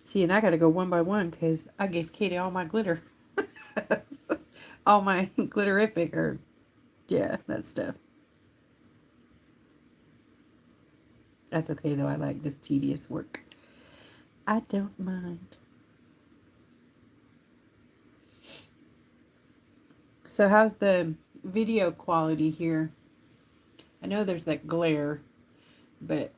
See, and I got to go one by one because I gave Katie all my glitter. All my glitterific, or yeah, that stuff. That's okay though. I like this tedious work. I don't mind. So how's the video quality here? I know there's that glare, but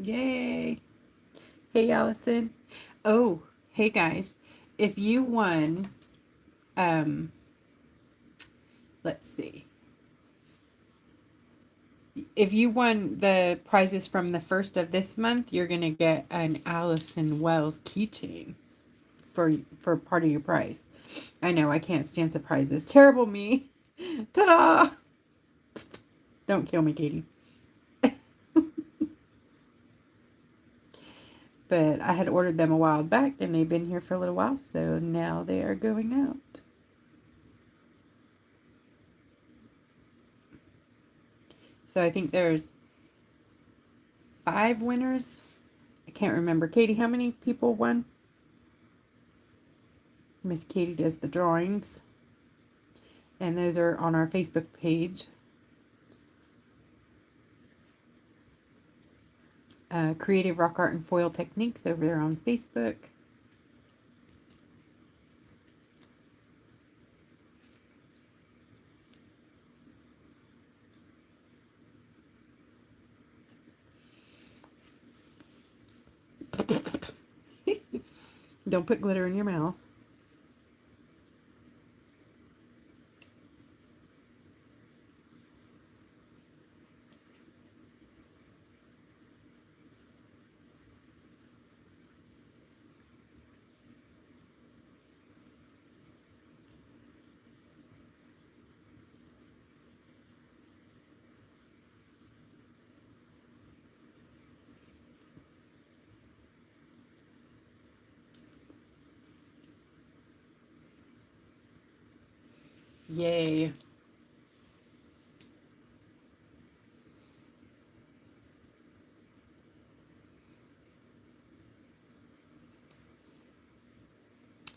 yay. Hey, Allison. Oh, hey guys. If you won, um, let's see. If you won the prizes from the first of this month, you're gonna get an Allison Wells keychain for part of your prize. I know I can't stand surprises. Terrible me. Ta-da! Don't kill me, Katie. But I had ordered them a while back, and they've been here for a little while, so now they are going out. So I think there's 5 winners. I can't remember. Katie, how many people won? Miss Katie does the drawings. And those are on our Facebook page. Creative Rock Art and Foil Techniques over there on Facebook. Don't put glitter in your mouth. Yay.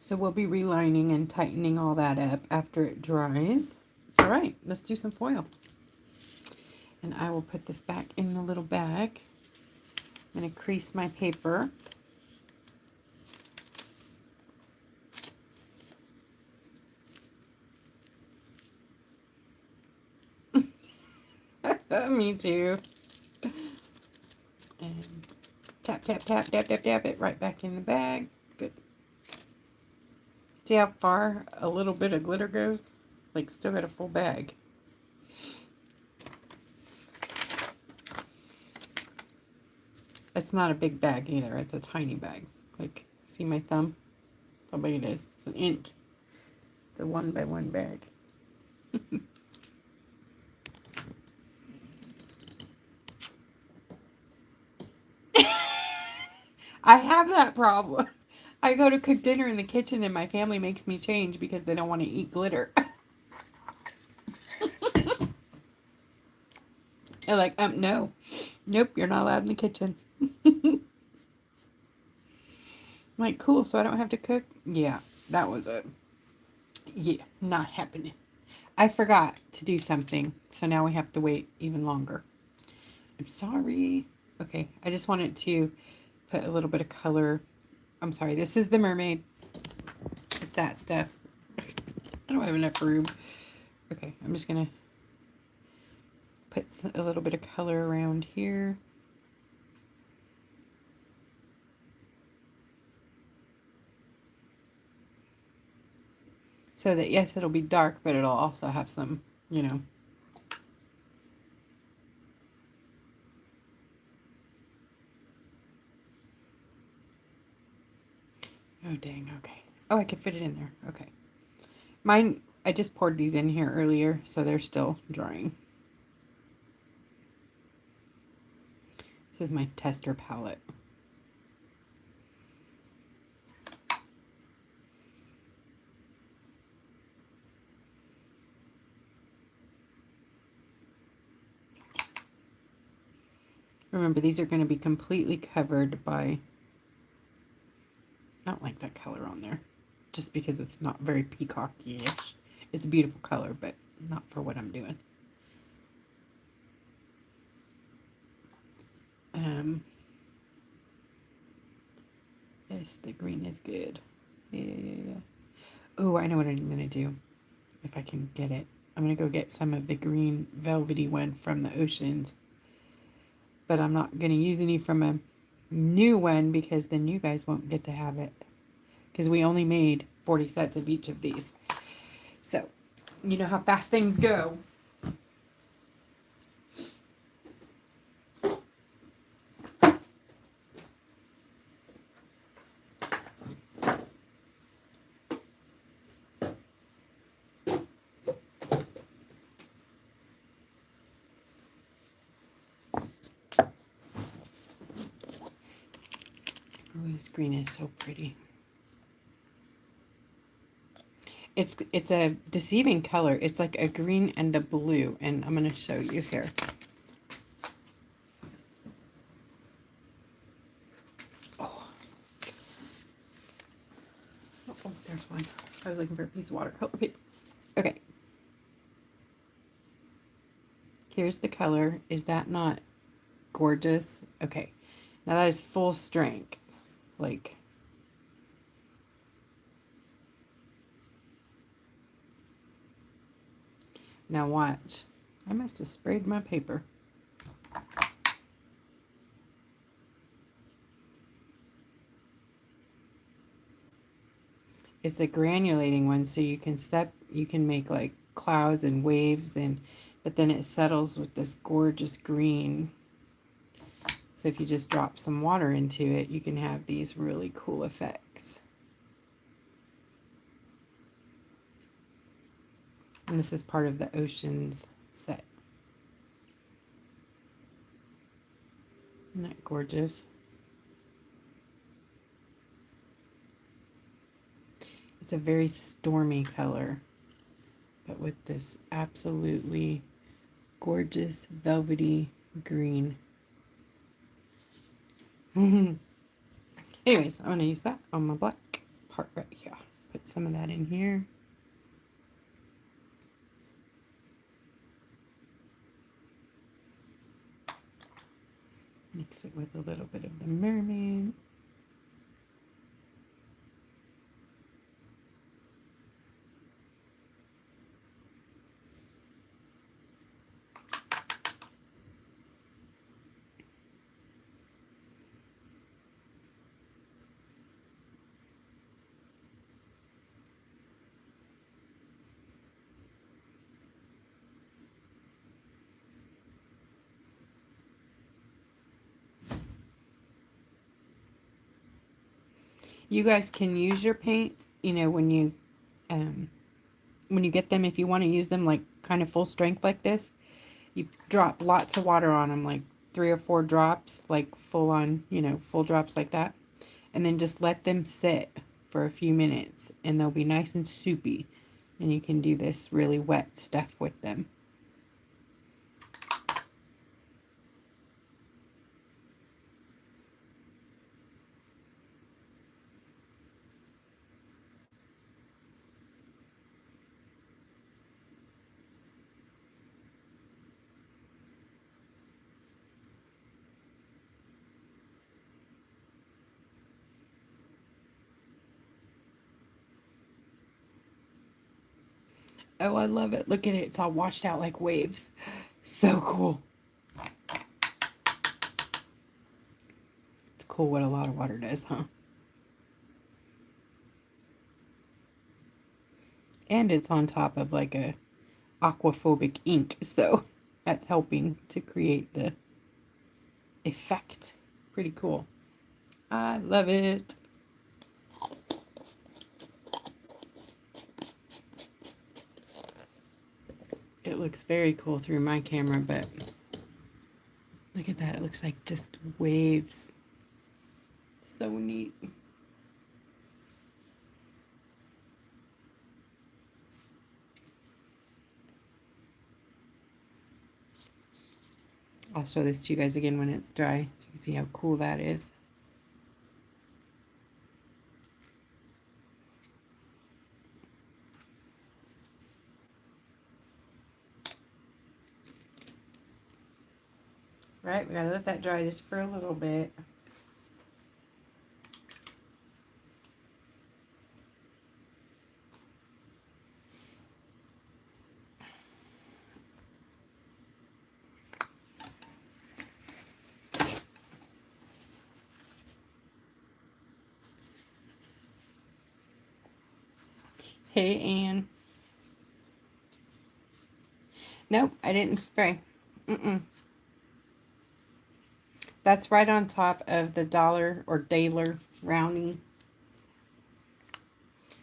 So we'll be relining and tightening all that up after it dries. All right, let's do some foil. And I will put this back in the little bag. I'm going to crease my paper. Me too. And tap, tap, tap, tap, tap, tap it right back in the bag. Good. See how far a little bit of glitter goes? Like, still got a full bag. It's not a big bag either. It's a tiny bag. Like, see my thumb? That's how big it is. It's an inch. It's a 1-by-1 bag. I have that problem. I go to cook dinner in the kitchen and my family makes me change because they don't want to eat glitter. They're like, no. Nope, you're not allowed in the kitchen. I'm like, cool, so I don't have to cook? Yeah, that was not happening. I forgot to do something, so now we have to wait even longer. I'm sorry. Okay, I just wanted to put a little bit of color. I'm sorry, this is the mermaid. It's that stuff. I don't have enough room. Okay, I'm just going to put a little bit of color around here. So that, yes, it'll be dark, but it'll also have some, you know. Oh, dang, okay. Oh, I could fit it in there. Okay. Mine, I just poured these in here earlier, so they're still drying. This is my tester palette. Remember, these are going to be completely covered by... I don't like that color on there, just because it's not very peacocky-ish. It's a beautiful color, but not for what I'm doing. Yes, the green is good. Yeah. Oh, I know what I'm going to do, if I can get it. I'm going to go get some of the green velvety one from the oceans. But I'm not going to use any from a new one because then you guys won't get to have it. Because we only made 40 sets of each of these. So, you know how fast things go. Oh, this green is so pretty. It's a deceiving color. It's like a green and a blue, and I'm going to show you here. Oh, there's one. I was looking for a piece of watercolor paper. Okay. Here's the color. Is that not gorgeous? Okay. Now that is full strength. Like... Now watch. I must have sprayed my paper. It's a granulating one, so you can make like clouds and waves, but then it settles with this gorgeous green. So if you just drop some water into it, you can have these really cool effects. And this is part of the oceans set. Isn't that gorgeous? It's a very stormy color. but with this absolutely gorgeous velvety green. Anyways, I'm going to use that on my black part right here. Put some of that in here. Mix it with a little bit of the mermaid. You guys can use your paints, you know, when you get them, if you want to use them like kind of full strength like this, you drop lots of water on them, like 3 or 4 drops, like full on, you know, full drops like that. And then just let them sit for a few minutes and they'll be nice and soupy. And you can do this really wet stuff with them. Oh, I love it. Look at it. It's all washed out like waves. So cool. It's cool what a lot of water does, huh? And it's on top of like a aquaphobic ink, so that's helping to create the effect. Pretty cool. I love it. It looks very cool through my camera, but look at that. It looks like just waves. So neat. I'll show this to you guys again when it's dry so you can see how cool that is. Right, we gotta let that dry just for a little bit. Hey, Anne. Nope, I didn't spray. That's right on top of the dollar or daler rounding.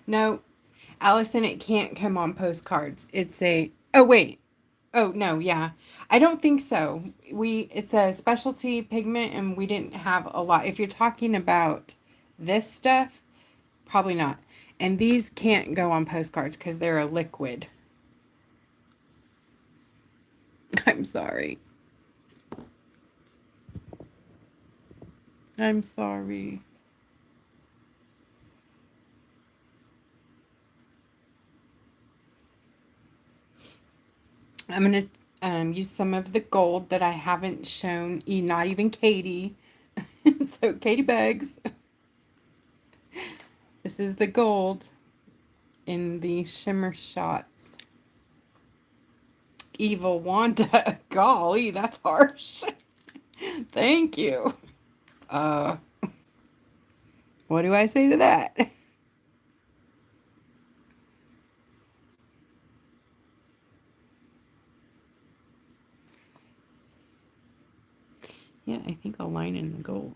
No, Allison, it can't come on postcards. It's a, oh wait. Oh no, yeah. I don't think so. It's a specialty pigment and we didn't have a lot. If you're talking about this stuff, probably not. And these can't go on postcards because they're a liquid. I'm sorry. I'm sorry. I'm going to use some of the gold that I haven't shown, not even Katie. So, Katie Bugs. This is the gold in the shimmer shots. Evil Wanda. Golly, that's harsh. Thank you. What do I say to that? Yeah, I think I'll line in the gold.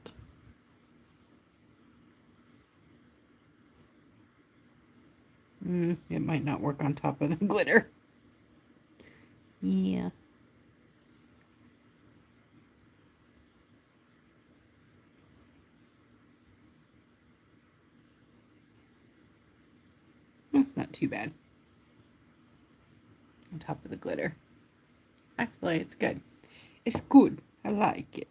It might not work on top of the glitter. Yeah. That's not too bad. on top of the glitter. Actually, it's good. It's good. I like it.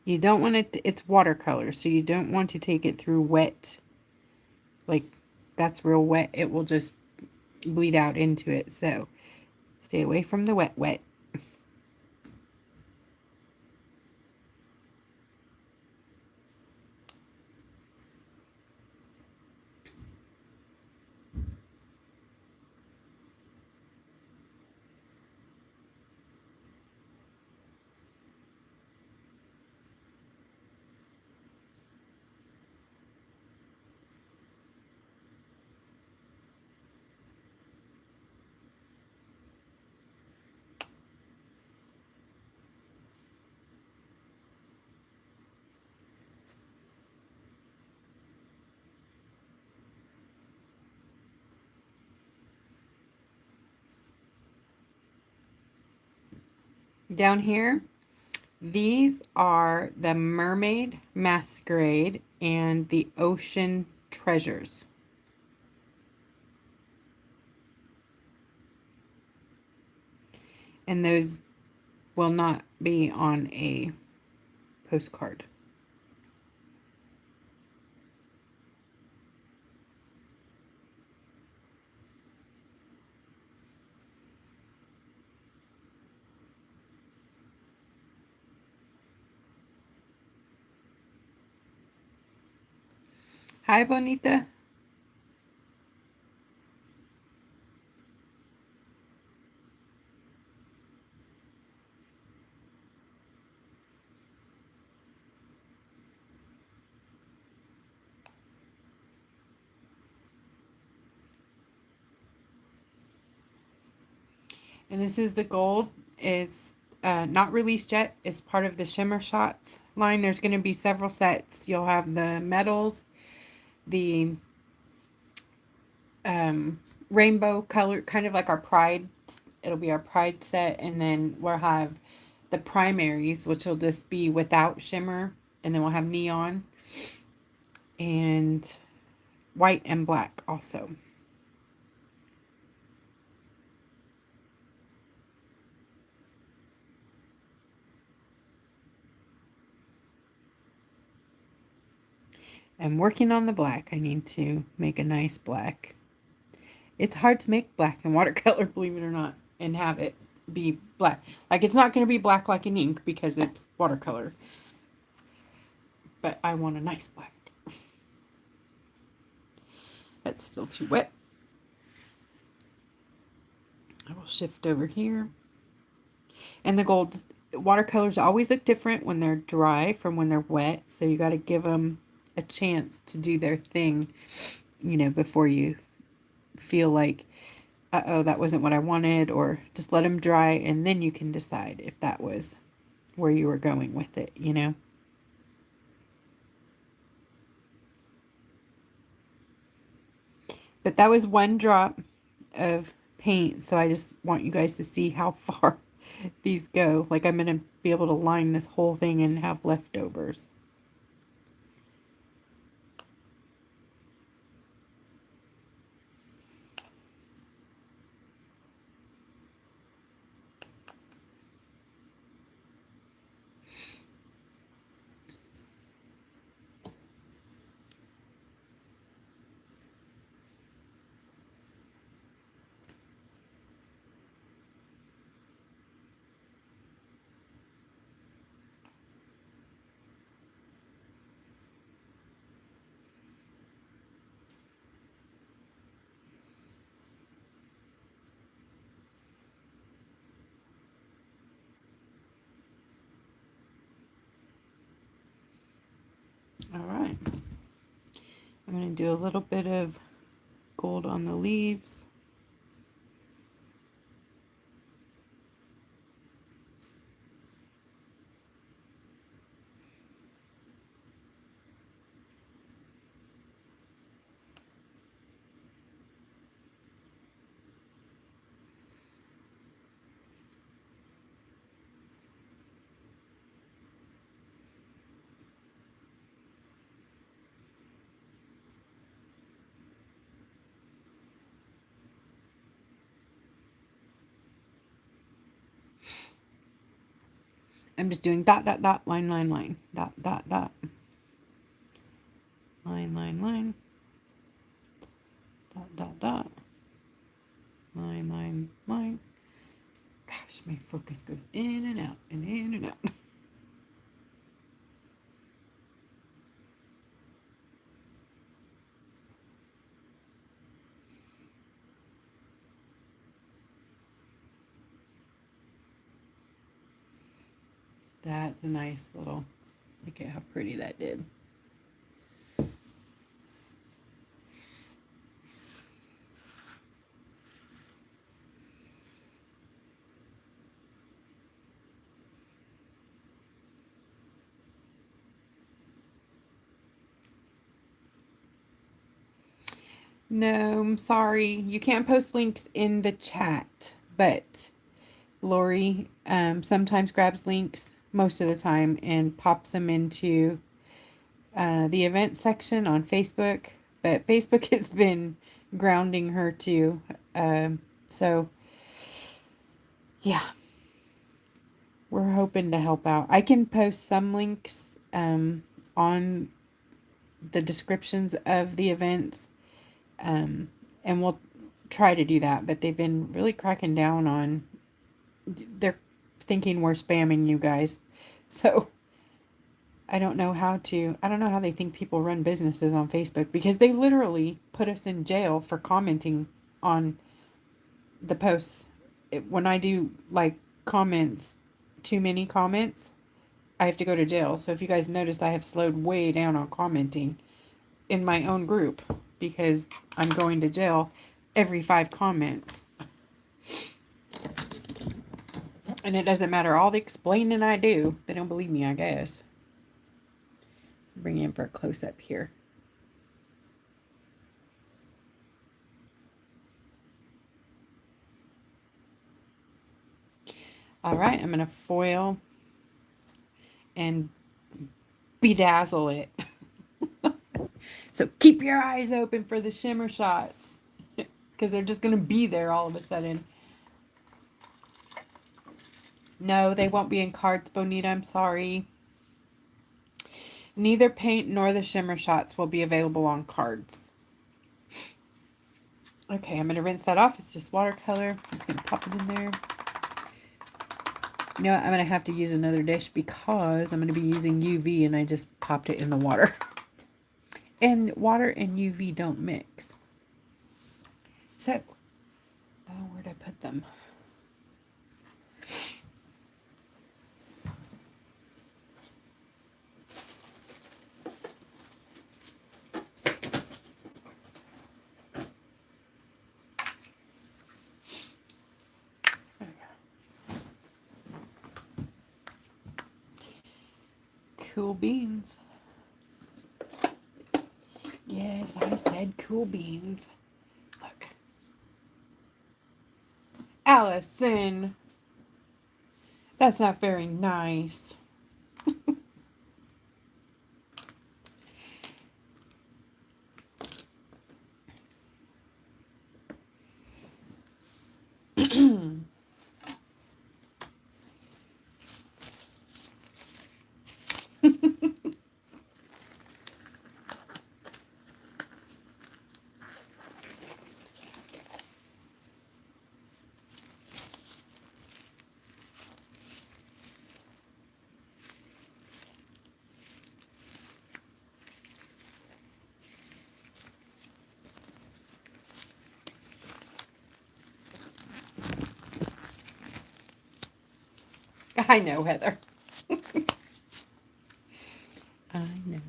You don't want it, it's watercolor, so you don't want to take it through wet. Like, that's real wet. It will just bleed out into it. So, stay away from the wet wet. Down here, these are the Mermaid Masquerade and the Ocean Treasures. And those will not be on a postcard. Hi, Bonita. And this is the gold. It's not released yet. It's part of the Shimmer Shots line. There's going to be several sets. You'll have the metals, the rainbow color, kind of like our Pride. It'll be our Pride set. And then we'll have the primaries, which will just be without shimmer. And then we'll have neon and white and black also. I'm working on the black. I need to make a nice black. It's hard to make black in watercolor, believe it or not, and have it be black. Like, it's not going to be black like in ink because it's watercolor. But I want a nice black. That's still too wet. I will shift over here. And the gold watercolors always look different when they're dry from when they're wet. So you got to give them a chance to do their thing, you know, before you feel like, uh-oh, that wasn't what I wanted, or just let them dry and then you can decide if that was where you were going with it, you know. But that was one drop of paint, so I just want you guys to see how far these go. Like, I'm going to be able to line this whole thing and have leftovers. All right. I'm going to do a little bit of gold on the leaves. I'm just doing dot, dot, dot, line, line, line, dot, dot, dot, line, line, line, dot, dot, dot, line, line, line. Gosh, my focus goes in and out and in and out. That's a nice little, look at how pretty that did. No, I'm sorry. You can't post links in the chat, but Lori sometimes grabs links most of the time and pops them into the event section on Facebook. But Facebook has been grounding her too. So, yeah, we're hoping to help out. I can post some links on the descriptions of the events. And we'll try to do that, but they've been really cracking down on, they're thinking we're spamming you guys. So I don't know how they think people run businesses on Facebook, because they literally put us in jail for commenting on the posts. When I do like comments, too many comments, I have to go to jail. So if you guys notice, I have slowed way down on commenting in my own group, because I'm going to jail every 5 comments. And it doesn't matter all the explaining I do. They don't believe me, I guess. Bring it in for a close-up here. All right, I'm going to foil and bedazzle it. So keep your eyes open for the shimmer shots, because they're just going to be there all of a sudden. No, they won't be in cards, Bonita. I'm sorry. Neither paint nor the shimmer shots will be available on cards. Okay, I'm going to rinse that off. It's just watercolor. I'm just going to pop it in there. You know what? I'm going to have to use another dish, because I'm going to be using UV, and I just popped it in the water. And water and UV don't mix. So, where'd I put them? Cool beans. Yes, I said cool beans. Look. Allison. That's not very nice. I know, Heather. I know.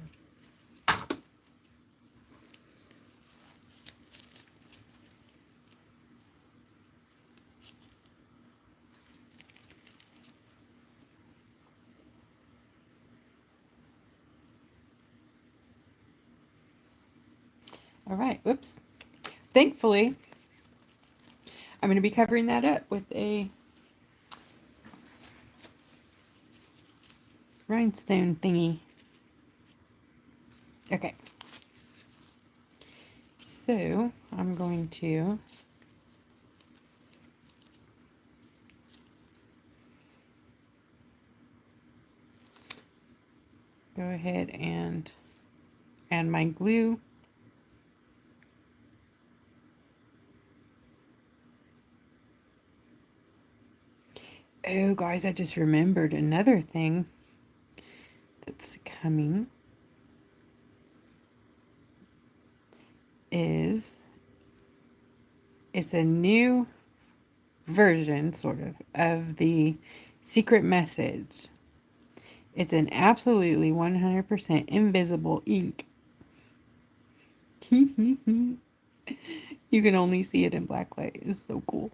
All right, whoops. Thankfully, I'm going to be covering that up with a rhinestone thingy. Okay. So, I'm going to go ahead and add my glue. Oh, guys, I just remembered another thing that's coming is it's a new version, sort of the secret message. It's an absolutely 100% invisible ink. You can only see it in black light. It's so cool.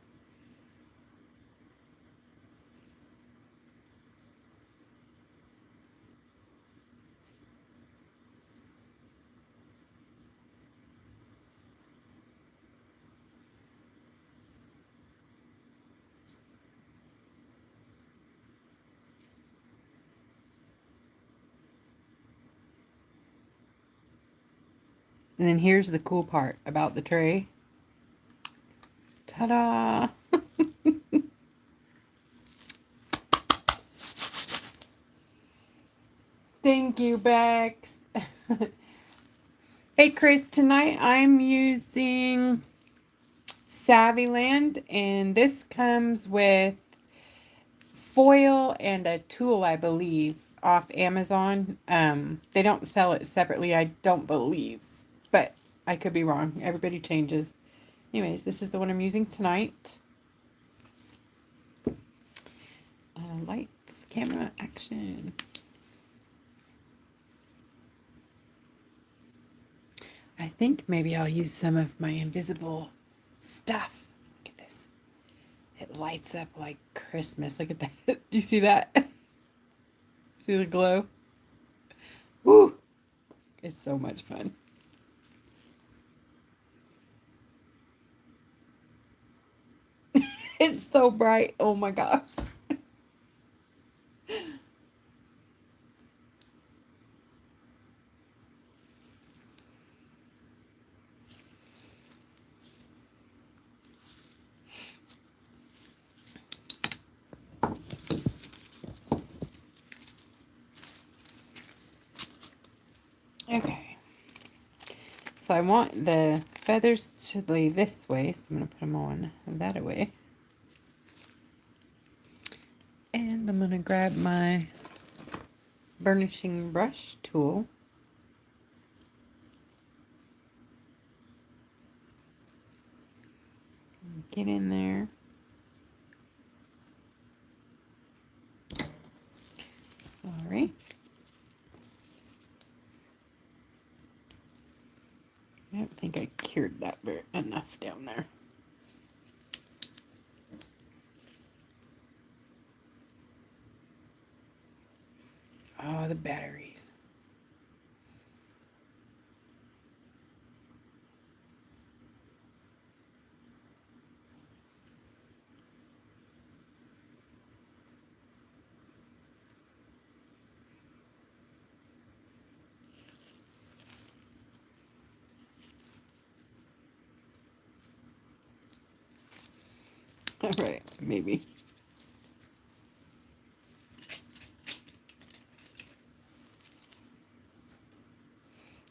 And then here's the cool part about the tray. Ta-da! Thank you, Bex. Hey, Chris, tonight I'm using Savvyland, and this comes with foil and a tool, I believe, off Amazon. They don't sell it separately, I don't believe, but I could be wrong. Everybody changes. Anyways, this is the one I'm using tonight. Lights, camera, action. I think maybe I'll use some of my invisible stuff. Look at this. It lights up like Christmas. Look at that. Do you see that? See the glow? Woo! It's so much fun. It's so bright. Oh my gosh. Okay. So I want the feathers to lay this way, so I'm going to put them on that way. And I'm going to grab my burnishing brush tool. Get in there. Sorry. I don't think I cured that enough down there. Oh, the batteries. All right, maybe.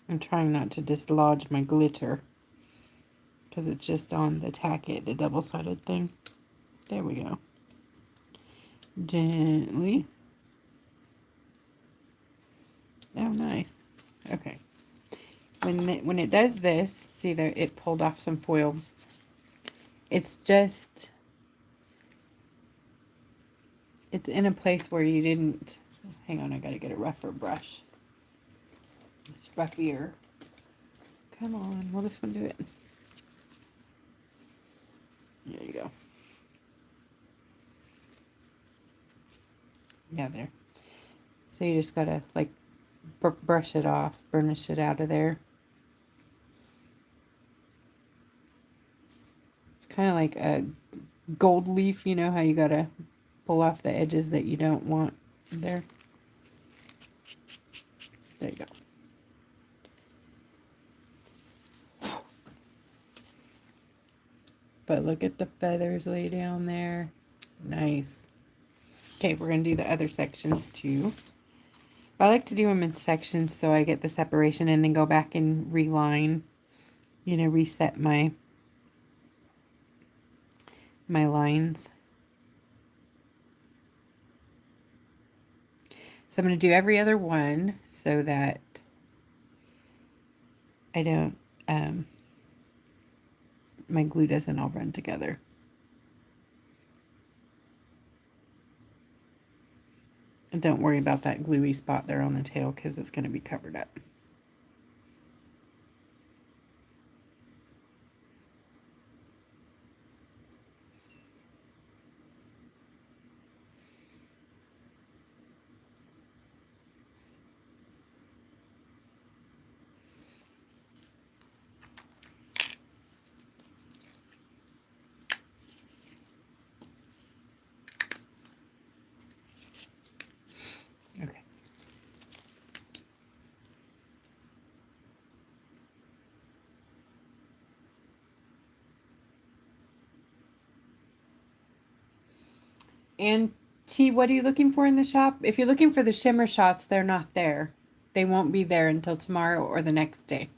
I'm trying not to dislodge my glitter because it's just on the tacket, the double-sided thing. There we go. Gently. Oh, nice. Okay. When it does this, see there, it pulled off some foil. It's just, it's in a place where you didn't, hang on, I gotta get a rougher brush. It's ruffier. Come on, will this one do it? There you go. Yeah, there. So you just gotta, like, brush it off, burnish it out of there. It's kind of like a gold leaf, you know how you gotta pull off the edges that you don't want there. There you go. But look at the feathers lay down there. Nice. Okay, we're going to do the other sections too. I like to do them in sections so I get the separation and then go back and reline, you know, reset my lines. So I'm going to do every other one so that I don't, my glue doesn't all run together. And don't worry about that gluey spot there on the tail because it's going to be covered up. Okay. And T, what are you looking for in the shop? If you're looking for the shimmer shots, they're not there. They won't be there until tomorrow or the next day.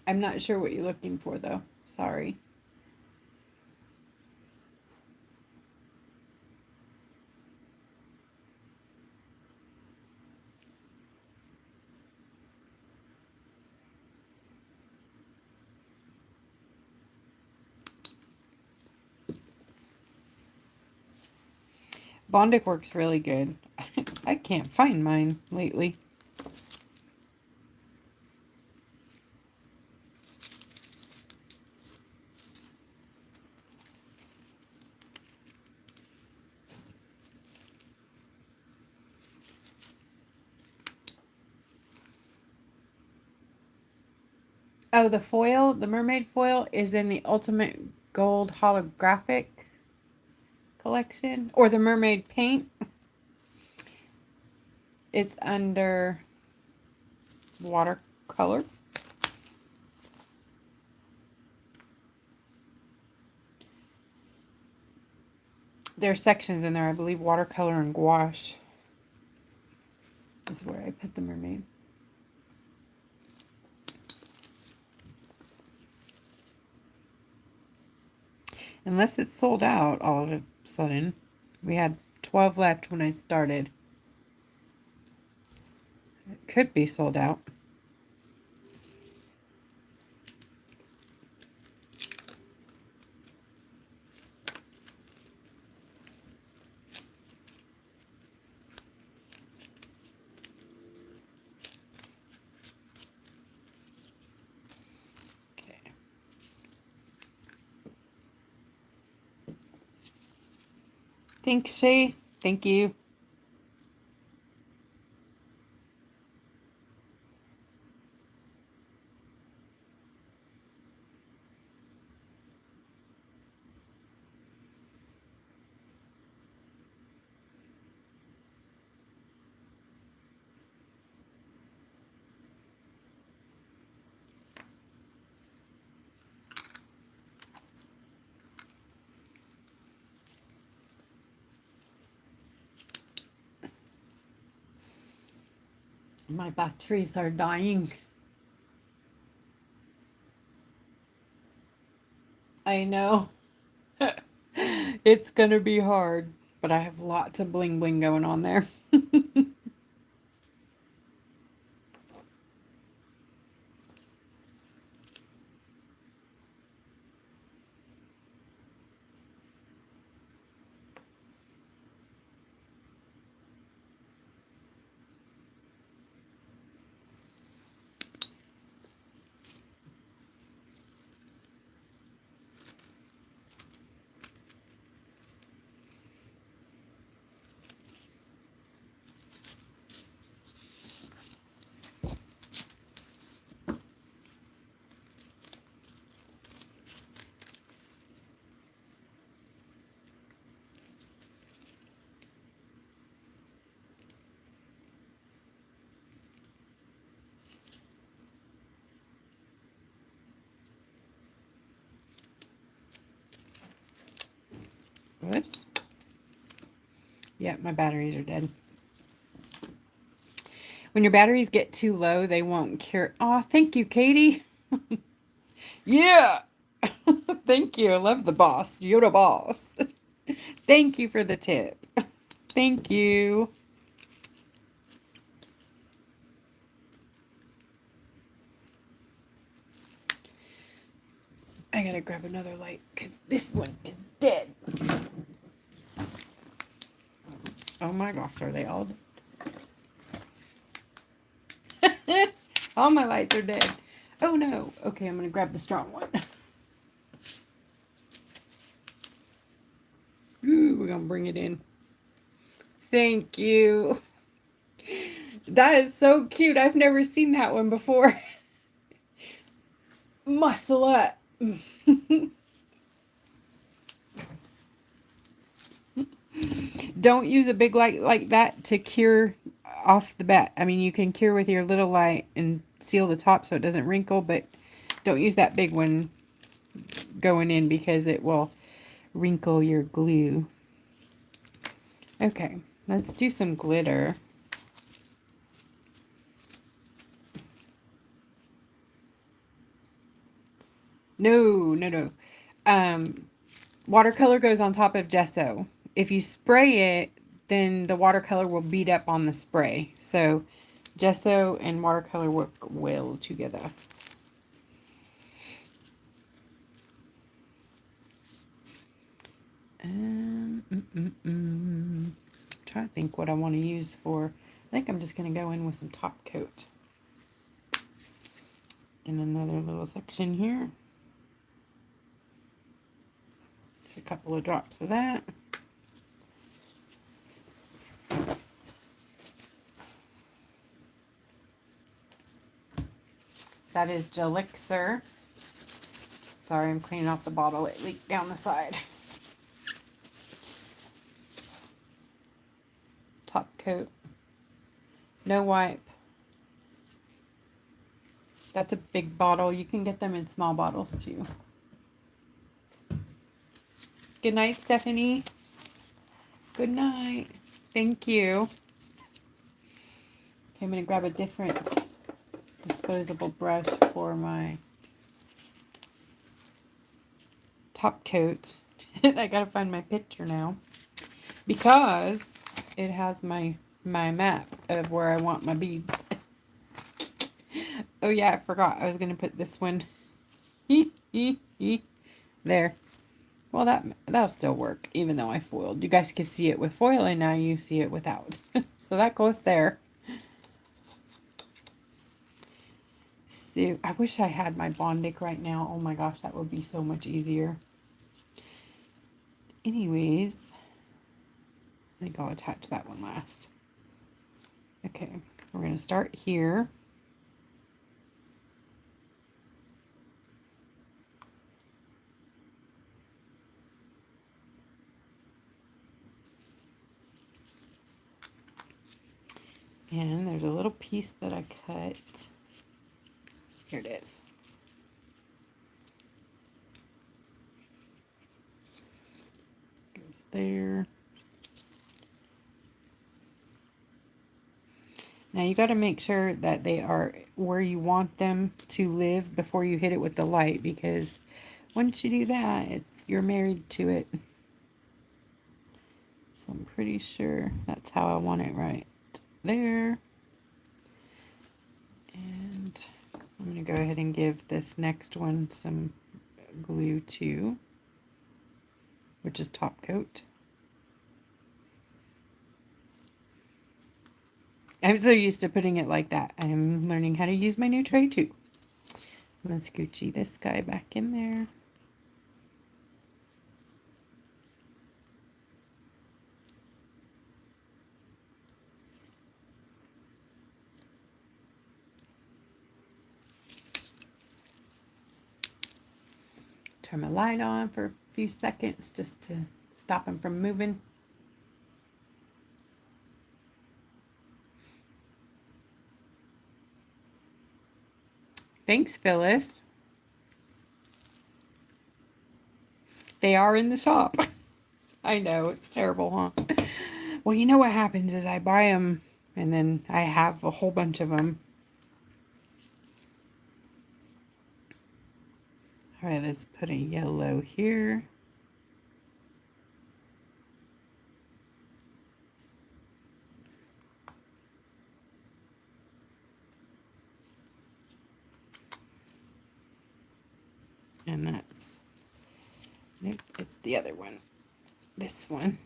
I'm not sure what you're looking for though. Sorry. Bondic works really good. I can't find mine lately. Oh, the foil, the mermaid foil is in the Ultimate Gold Holographic collection or the mermaid paint. It's under watercolor. There are sections in there, I believe watercolor and gouache is where I put the mermaid. Unless it's sold out all of a sudden. We had 12 left when I started. It could be sold out. Okay. Thanks, Shay. Thank you. My batteries are dying. I know. It's gonna be hard, but I have lots of bling bling going on there. Whoops. Yeah, my batteries are dead. When your batteries get too low, they won't cure. Oh, thank you, Katie. Yeah. Thank you. I love the boss. You're the boss. Thank you for the tip. Thank you. I gotta grab another light because this one is dead. Oh my gosh, are they all dead? All my lights are dead. Oh no. Okay, I'm gonna grab the strong one. Ooh, we're gonna bring it in. Thank you. That is so cute. I've never seen that one before. Muscle up. Don't use a big light like that to cure off the bat. I mean, you can cure with your little light and seal the top so it doesn't wrinkle, but don't use that big one going in because it will wrinkle your glue. Okay, let's do some glitter. No, no, no. Watercolor goes on top of gesso. If you spray it, then the watercolor will beat up on the spray. So gesso and watercolor work well together. Trying to think what I want to use for. I think I'm just going to go in with some top coat. In another little section here. Just a couple of drops of that. That is Gelixir. Sorry, I'm cleaning off the bottle. It leaked down the side. Top coat. No wipe. That's a big bottle. You can get them in small bottles too. Good night, Stephanie. Good night. Thank you. Okay, I'm going to grab a different disposable brush for my top coat. I got to find my picture now because it has my map of where I want my beads. Oh yeah, I forgot. I was going to put this one there. Well, that'll still work, even though I foiled. You guys can see it with foil, and now you see it without. So that goes there. So I wish I had my Bondic right now. Oh my gosh, that would be so much easier. Anyways, I think I'll attach that one last. Okay, we're going to start here. And there's a little piece that I cut. Here it is. Goes there. Now you got to make sure that they are where you want them to live before you hit it with the light, because once you do that, you're married to it. So I'm pretty sure that's how I want it right there. And I'm going to go ahead and give this next one some glue too, which is top coat. I'm so used to putting it like that. I'm learning how to use my new tray too. I'm going to scoochie this guy back in there. Turn my light on for a few seconds just to stop him from moving. Thanks, Phyllis. They are in the shop. I know, it's terrible, huh? Well, you know what happens is I buy them and then I have a whole bunch of them. All right, let's put a yellow here. And that's, nope, it's the other one. This one.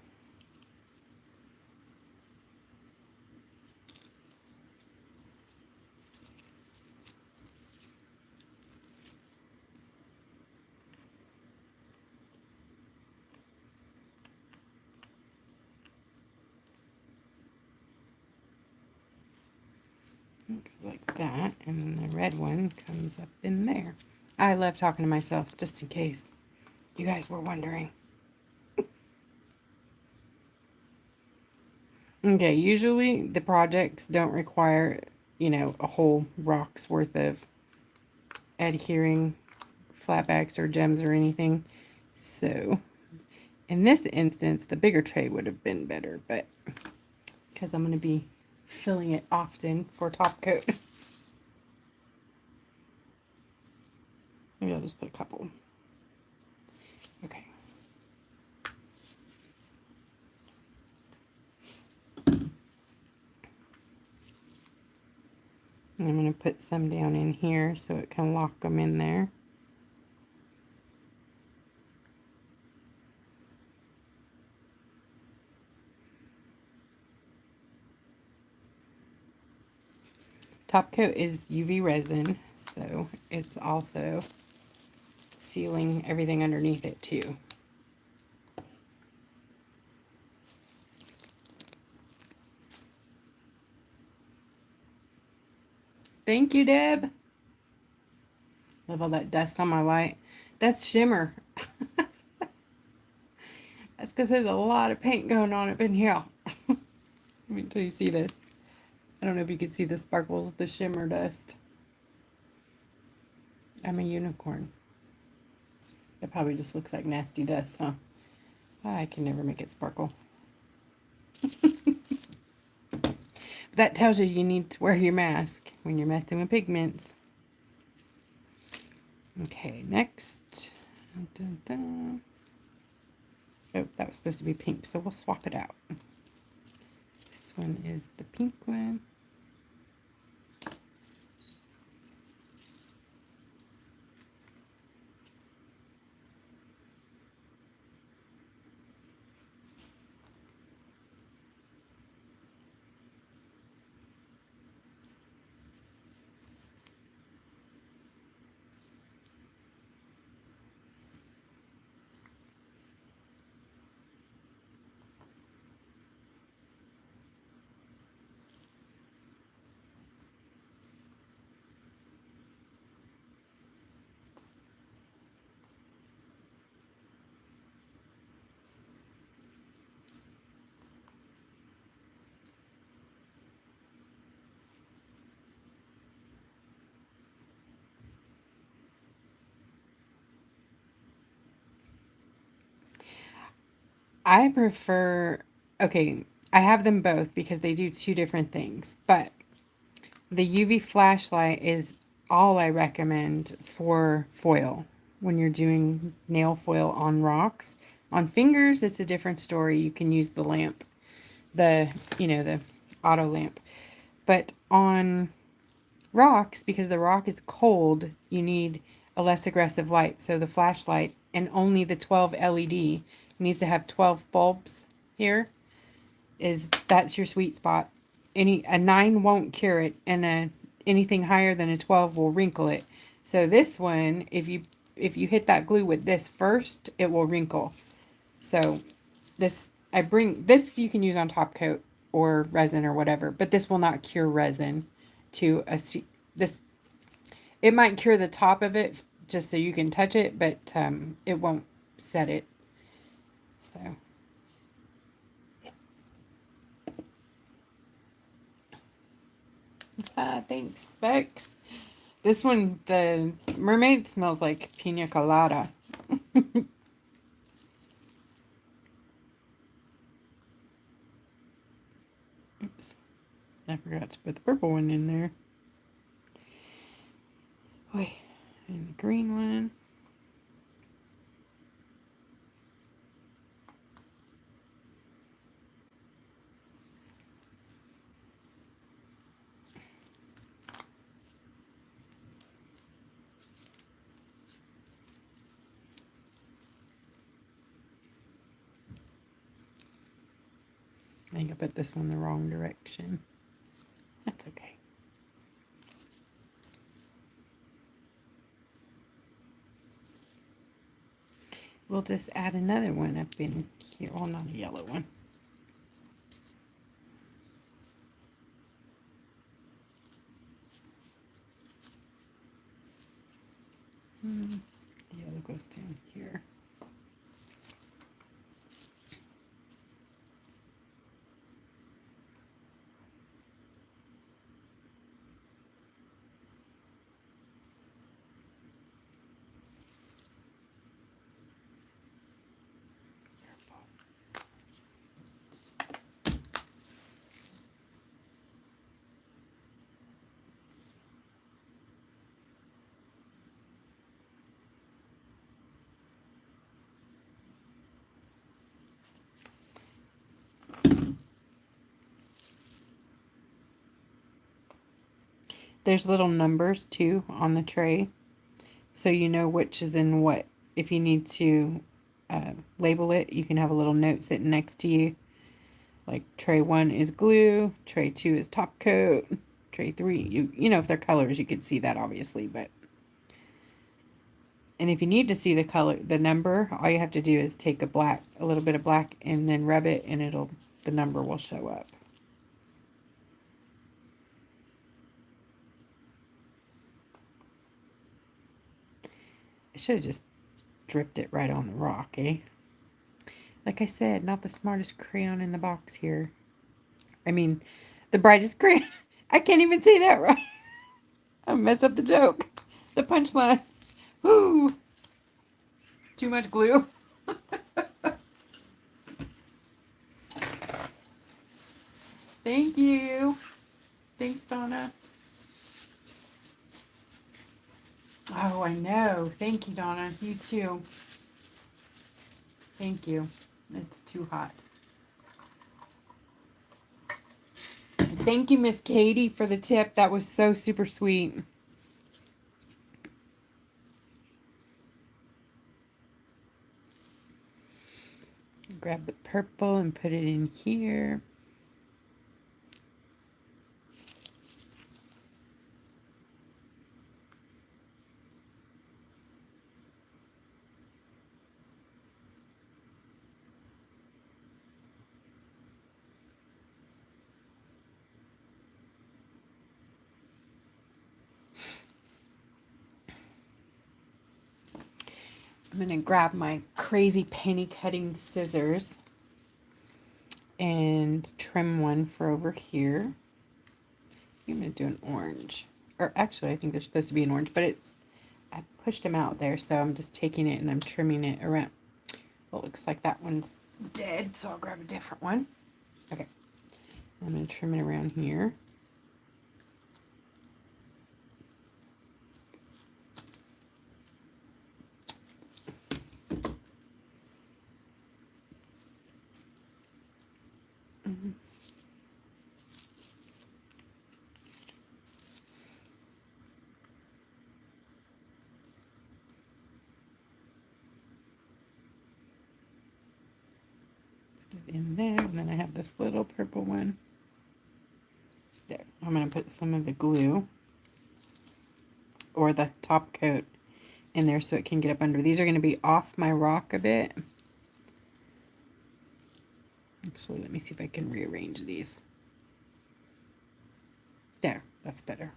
Like that, and then the red one comes up in there. I love talking to myself, just in case you guys were wondering. Okay, usually the projects don't require, you know, a whole rock's worth of adhering flatbacks or gems or anything. So in this instance, the bigger tray would have been better, but because I'm going to be filling it often for top coat. Maybe I'll just put a couple. Okay. And I'm going to put some down in here so it can lock them in there. Top coat is UV resin, so it's also sealing everything underneath it too. Thank you, Deb. Love all that dust on my light. That's shimmer. That's because there's a lot of paint going on up in here. Wait until you see this. I don't know if you can see the sparkles, the shimmer dust. I'm a unicorn. It probably just looks like nasty dust, huh? I can never make it sparkle. That tells you need to wear your mask when you're messing with pigments. Okay, next. Dun, dun. Oh, that was supposed to be pink, so we'll swap it out. This one is the pink one. I prefer, okay, I have them both because they do two different things, but the UV flashlight is all I recommend for foil when you're doing nail foil on rocks. On fingers, it's a different story. You can use the lamp, the, you know, the auto lamp. But on rocks, because the rock is cold, you need a less aggressive light. So the flashlight, and only the 12 LED, needs to have 12 bulbs here, that's your sweet spot. A 9 won't cure it, and anything higher than a 12 will wrinkle it. So this one, if you hit that glue with this first, it will wrinkle. So this you can use on top coat or resin or whatever, but this will not cure resin to this. It might cure the top of it just so you can touch it, but it won't set it. So. Thanks, Specs. This one, the mermaid smells like pina colada. I forgot to put the purple one in there. Wait, and the green one. I think I put this one the wrong direction. That's okay. We'll just add another one up in here. Well, not a yellow one. The yellow goes down here. There's little numbers too on the tray, so you know which is in what. If you need to label it, you can have a little note sitting next to you. Like tray 1 is glue, tray 2 is top coat, tray 3, you know if they're colors, you could see that obviously, but. And if you need to see the color, the number, all you have to do is take a little bit of black, and then rub it, and the number will show up. I should have just dripped it right on the rock, eh? Like I said, not the smartest crayon in the box here. I mean, the brightest crayon. I can't even say that right. I mess up the joke. The punchline. Woo! Too much glue. Thank you. Thanks, Donna. Oh, I know. Thank you, Donna. You too. Thank you. It's too hot. Thank you, Miss Katie, for the tip. That was so super sweet. Grab the purple and put it in here. I'm going to grab my crazy penny cutting scissors and trim one for over here. I'm going to do an orange. Or actually, I think they're supposed to be an orange, but I pushed them out there, so I'm just taking it and I'm trimming it around. Well, it looks like that one's dead, so I'll grab a different one. Okay. I'm going to trim it around here. In there, and then I have this little purple one there. I'm going to put some of the glue or the top coat in there so it can get up under. These are going to be off my rock a bit. Actually, let me see if I can rearrange these. There, that's better.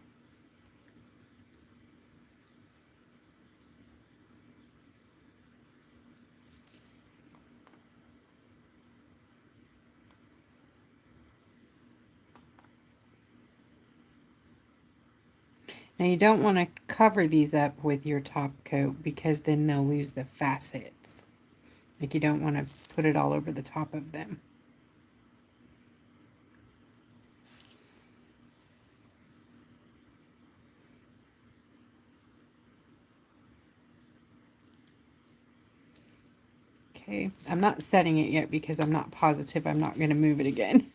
Now you don't want to cover these up with your top coat because then they'll lose the facets. Like you don't want to put it all over the top of them. Okay, I'm not setting it yet because I'm not positive I'm not going to move it again.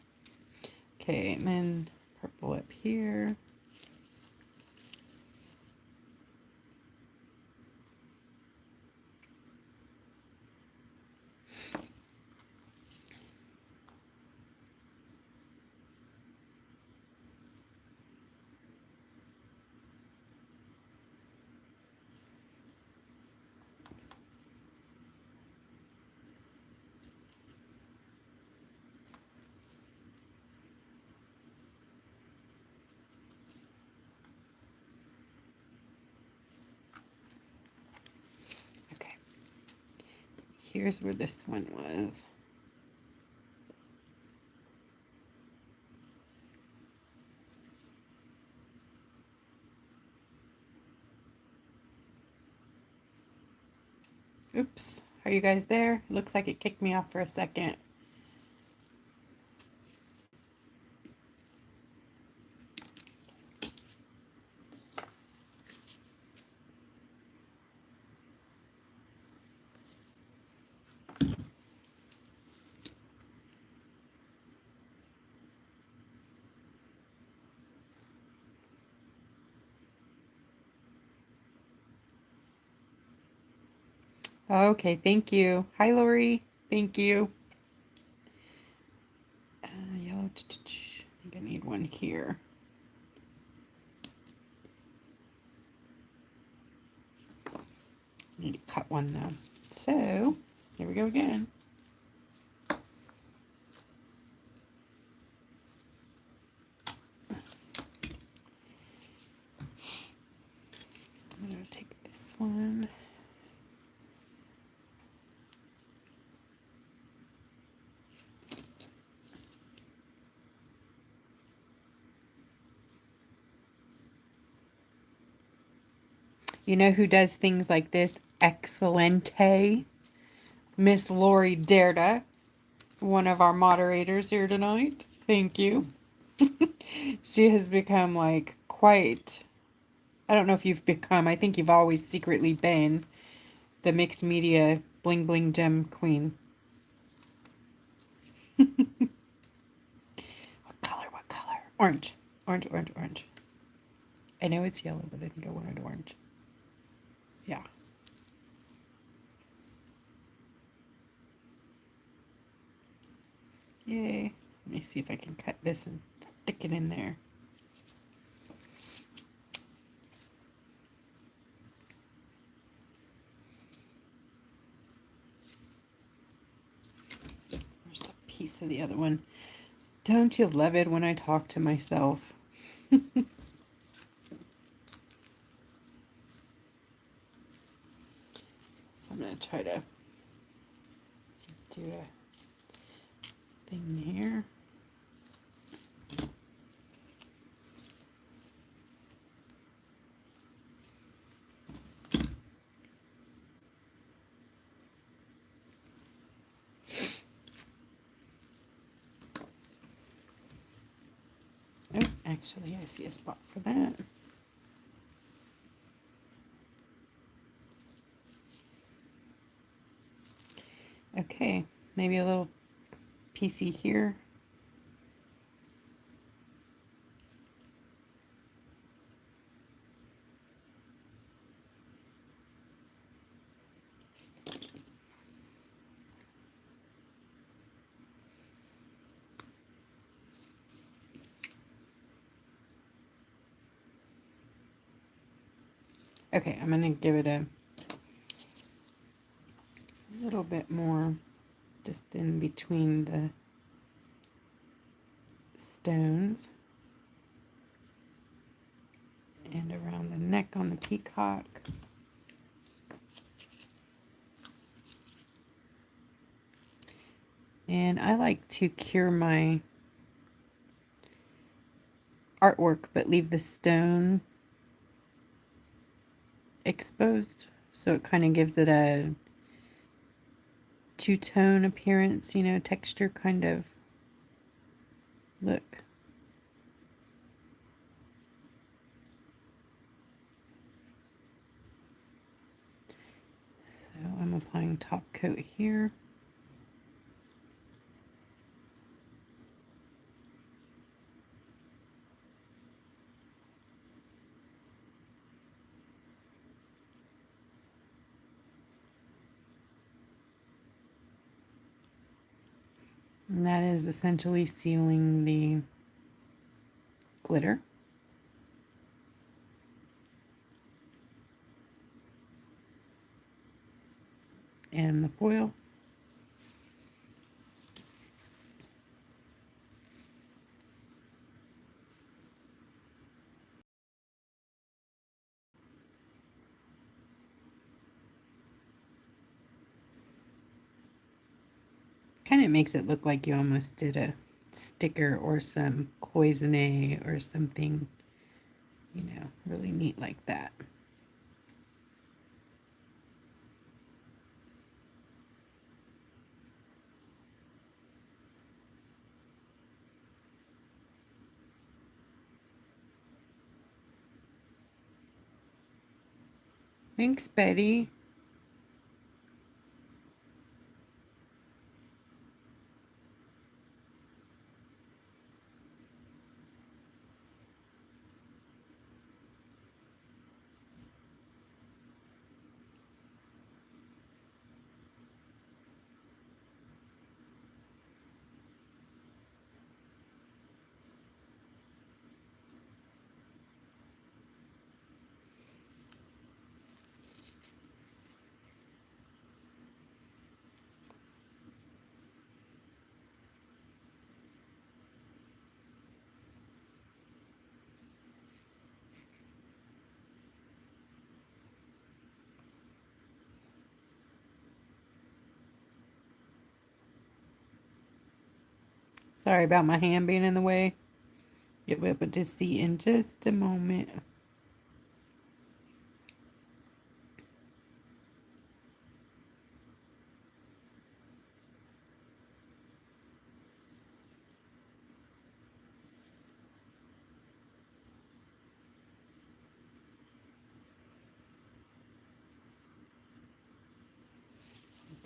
Okay, and then purple up here. Okay, here's where this one was. Oops, are you guys there? Looks like it kicked me off for a second. Okay, thank you. Hi, Lori. Thank you. Yellow. I think I need one here. I need to cut one though. So, here we go again. I'm going to take this one. You know who does things like this? Excelente. Miss Lori Derda, one of our moderators here tonight. Thank you. She has become like quite, I don't know if you've become, I think you've always secretly been the mixed media bling bling gem queen. What color? What color? Orange. Orange, orange, orange. I know it's yellow, but I think I wanted orange. Yeah. Yay. Let me see if I can cut this and stick it in there. There's a piece of the other one. Don't you love it when I talk to myself? So I'm going to try to do a thing here. Oh, actually, I see a spot for that. Okay, maybe a little piecey here. Okay, I'm going to give it a little bit more just in between the stones and around the neck on the peacock. And I like to cure my artwork but leave the stone exposed, so it kind of gives it a two-tone appearance, you know, texture kind of look. So I'm applying top coat here. And that is essentially sealing the glitter. And the foil. Kind of makes it look like you almost did a sticker or some cloisonne or something, you know, really neat like that. Thanks, Betty. Sorry about my hand being in the way. You'll be able to see in just a moment.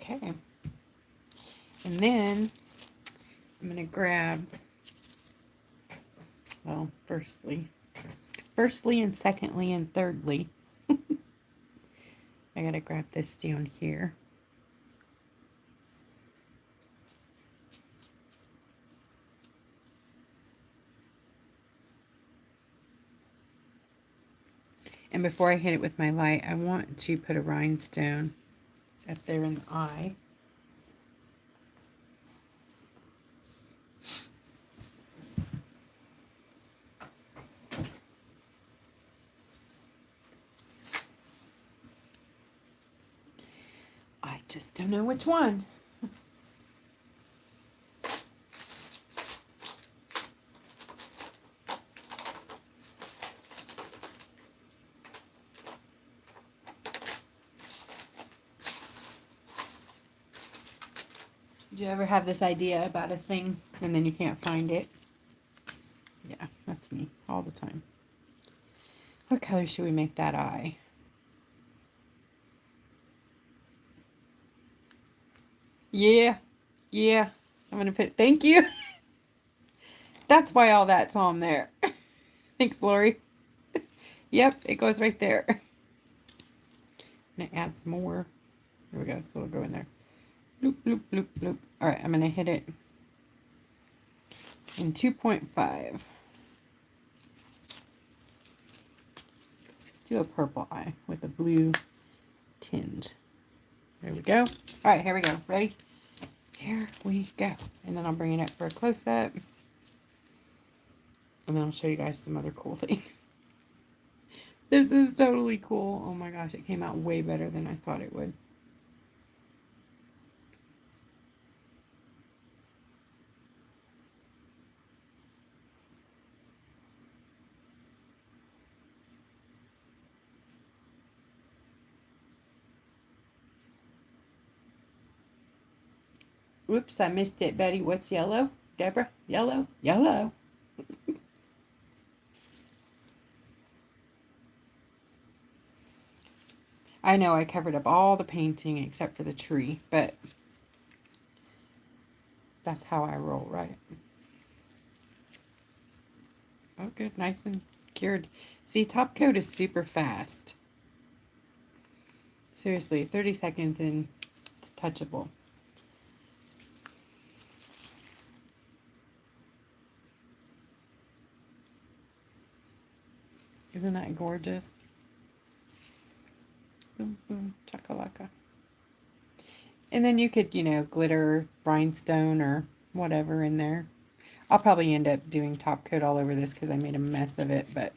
Okay. And then I'm going to grab, well, firstly and secondly and thirdly, I got to grab this down here. And before I hit it with my light, I want to put a rhinestone up there in the eye. I just don't know which one. Did you ever have this idea about a thing and then you can't find it? Yeah, that's me all the time. What color should we make that eye? Yeah, yeah. I'm gonna put, thank you. That's why all that's on there. Thanks, Lori. Yep, it goes right there. I'm gonna add some more. There we go, so it'll go in there. Bloop, bloop, bloop, bloop. All right, I'm gonna hit it in 2.5. Do a purple eye with a blue tinge. There we go. All right, here we go. Ready? Here we go. And then I'll bring it up for a close-up. And then I'll show you guys some other cool things. This is totally cool. Oh my gosh, it came out way better than I thought it would. Whoops, I missed it, Betty. What's yellow? Deborah? Yellow? Yellow. I know I covered up all the painting except for the tree, but that's how I roll, right? Oh, good. Nice and cured. See, top coat is super fast. Seriously, 30 seconds and it's touchable. Isn't that gorgeous? Boom, boom, chakalaka. And then you could, glitter, rhinestone, or whatever in there. I'll probably end up doing top coat all over this because I made a mess of it, but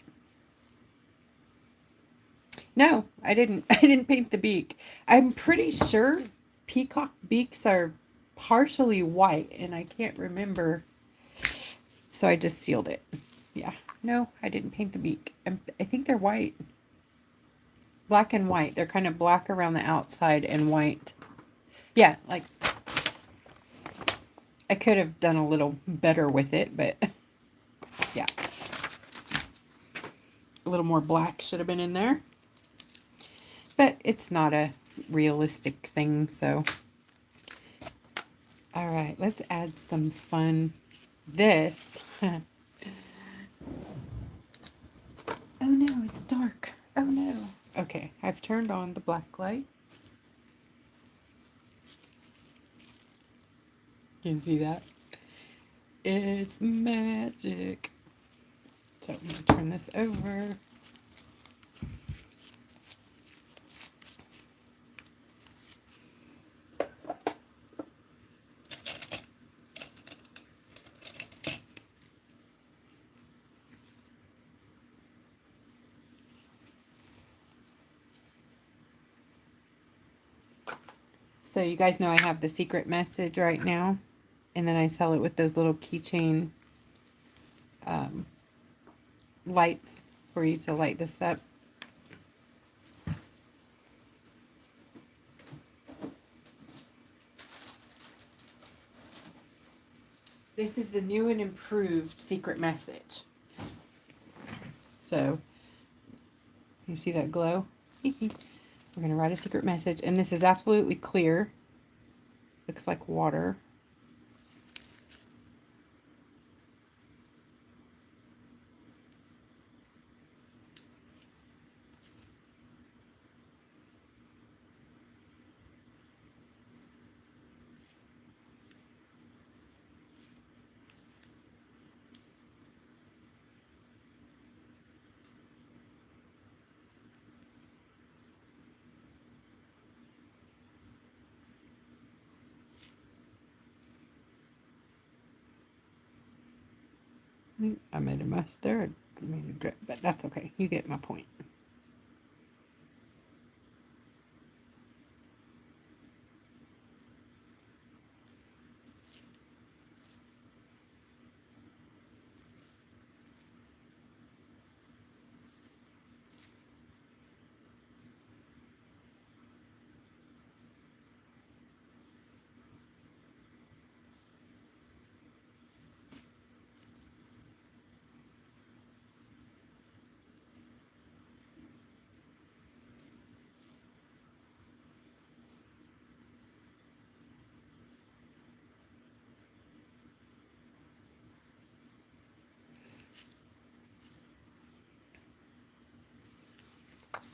no, I didn't. I didn't paint the beak. I'm pretty sure peacock beaks are partially white, and I can't remember, so I just sealed it. Yeah, no, I didn't paint the beak. I think they're white. Black and white. They're kind of black around the outside and white. Yeah, like I could have done a little better with it, but yeah. A little more black should have been in there. But it's not a realistic thing, so. All right, let's add some fun. This. Oh no, it's dark. Oh no. Okay, I've turned on the black light. Can you see that? It's magic. So I'm going to turn this over. So you guys know I have the secret message right now, and then I sell it with those little keychain lights for you to light this up. This is the new and improved secret message. So, you see that glow? We're going to write a secret message, and this is absolutely clear. Looks like water. I made a mess there. I made a drip, but that's okay. You get my point.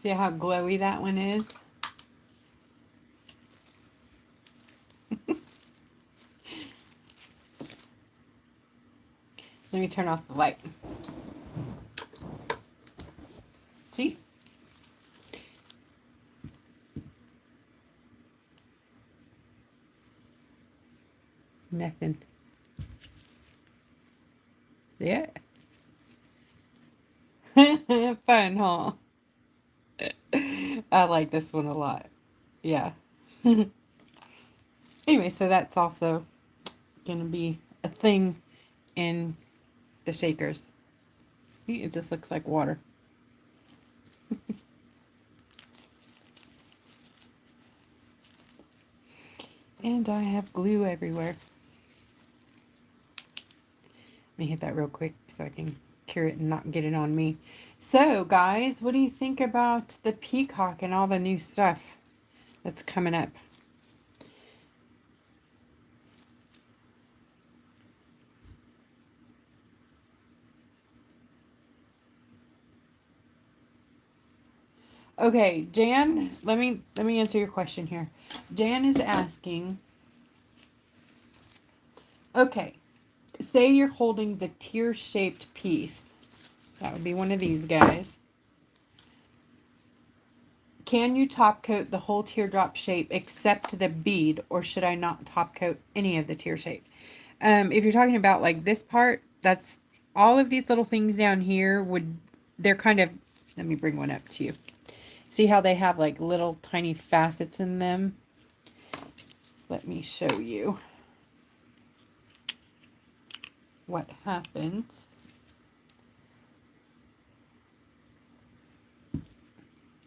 See how glowy that one is? Let me turn off the light. See? Nothing. Yeah. Fun, huh? I like this one a lot. Yeah. Anyway, so that's also going to be a thing in the shakers. It just looks like water. And I have glue everywhere. Let me hit that real quick so I can cure it and not get it on me. So, guys, what do you think about the Peacock and all the new stuff that's coming up? Okay, Jan, let me answer your question here. Jan is asking, okay, say you're holding the tear-shaped piece. That would be one of these guys. Can you top coat the whole teardrop shape except the bead, or should I not top coat any of the tear shape? If you're talking about like this part, that's all of these little things down here they're kind of, let me bring one up to you. See how they have like little tiny facets in them? Let me show you what happens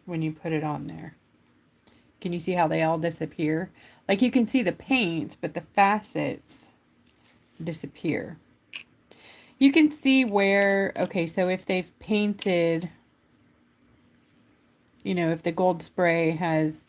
when you put it on there. Can you see how they all disappear? Like you can see the paint, but the facets disappear. You can see where, okay, so if they've painted, you know, if the gold spray has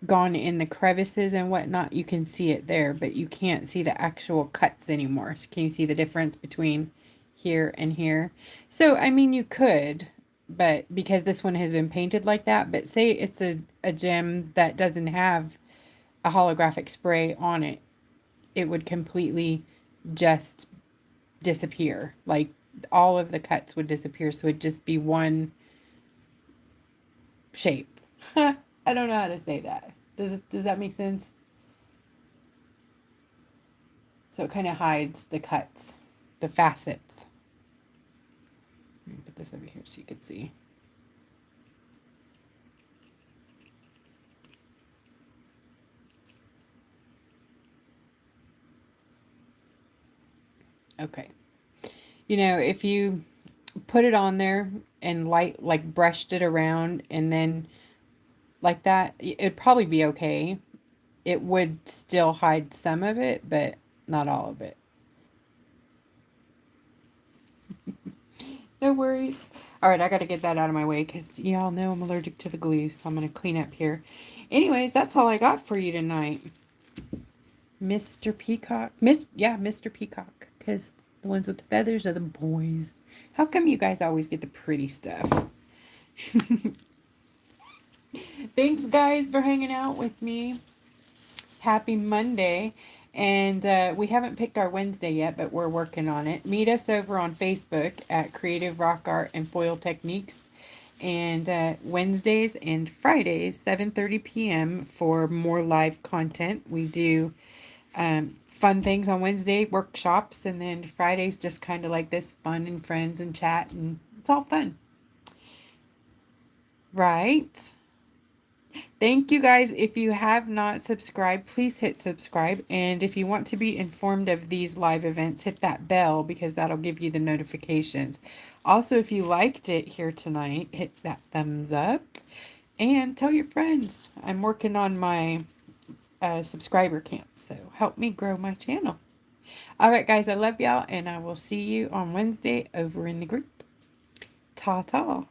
gone in the crevices and whatnot, you can see it there, but you can't see the actual cuts anymore. So can you see the difference between here and here? So, I mean, you could, but because this one has been painted like that, but say it's a gem that doesn't have a holographic spray on it, it would completely just disappear. Like all of the cuts would disappear, so it'd just be one shape. I don't know how to say that. Does that make sense? So it kind of hides the cuts, the facets. Let me put this over here so you can see. Okay. You know, if you put it on there and like brushed it around and then like that, it'd probably be okay. It would still hide some of it, but not all of it. No worries. All right, I got to get that out of my way because y'all know I'm allergic to the glue, so I'm going to clean up here. Anyways, that's all I got for you tonight. Mr. Peacock. Mr. Peacock, because the ones with the feathers are the boys. How come you guys always get the pretty stuff? Thanks, guys, for hanging out with me. Happy Monday. And we haven't picked our Wednesday yet, but we're working on it. Meet us over on Facebook at Creative Rock Art and Foil Techniques. And Wednesdays and Fridays, 7:30 p.m. for more live content. We do fun things on Wednesday, workshops, and then Fridays just kind of like this, fun and friends and chat, and it's all fun. Right? Thank you guys. If you have not subscribed, please hit subscribe. And if you want to be informed of these live events, hit that bell because that'll give you the notifications. Also, if you liked it here tonight, hit that thumbs up and tell your friends. I'm working on my subscriber count, so help me grow my channel. All right, guys, I love y'all, and I will see you on Wednesday over in the group. Ta-ta.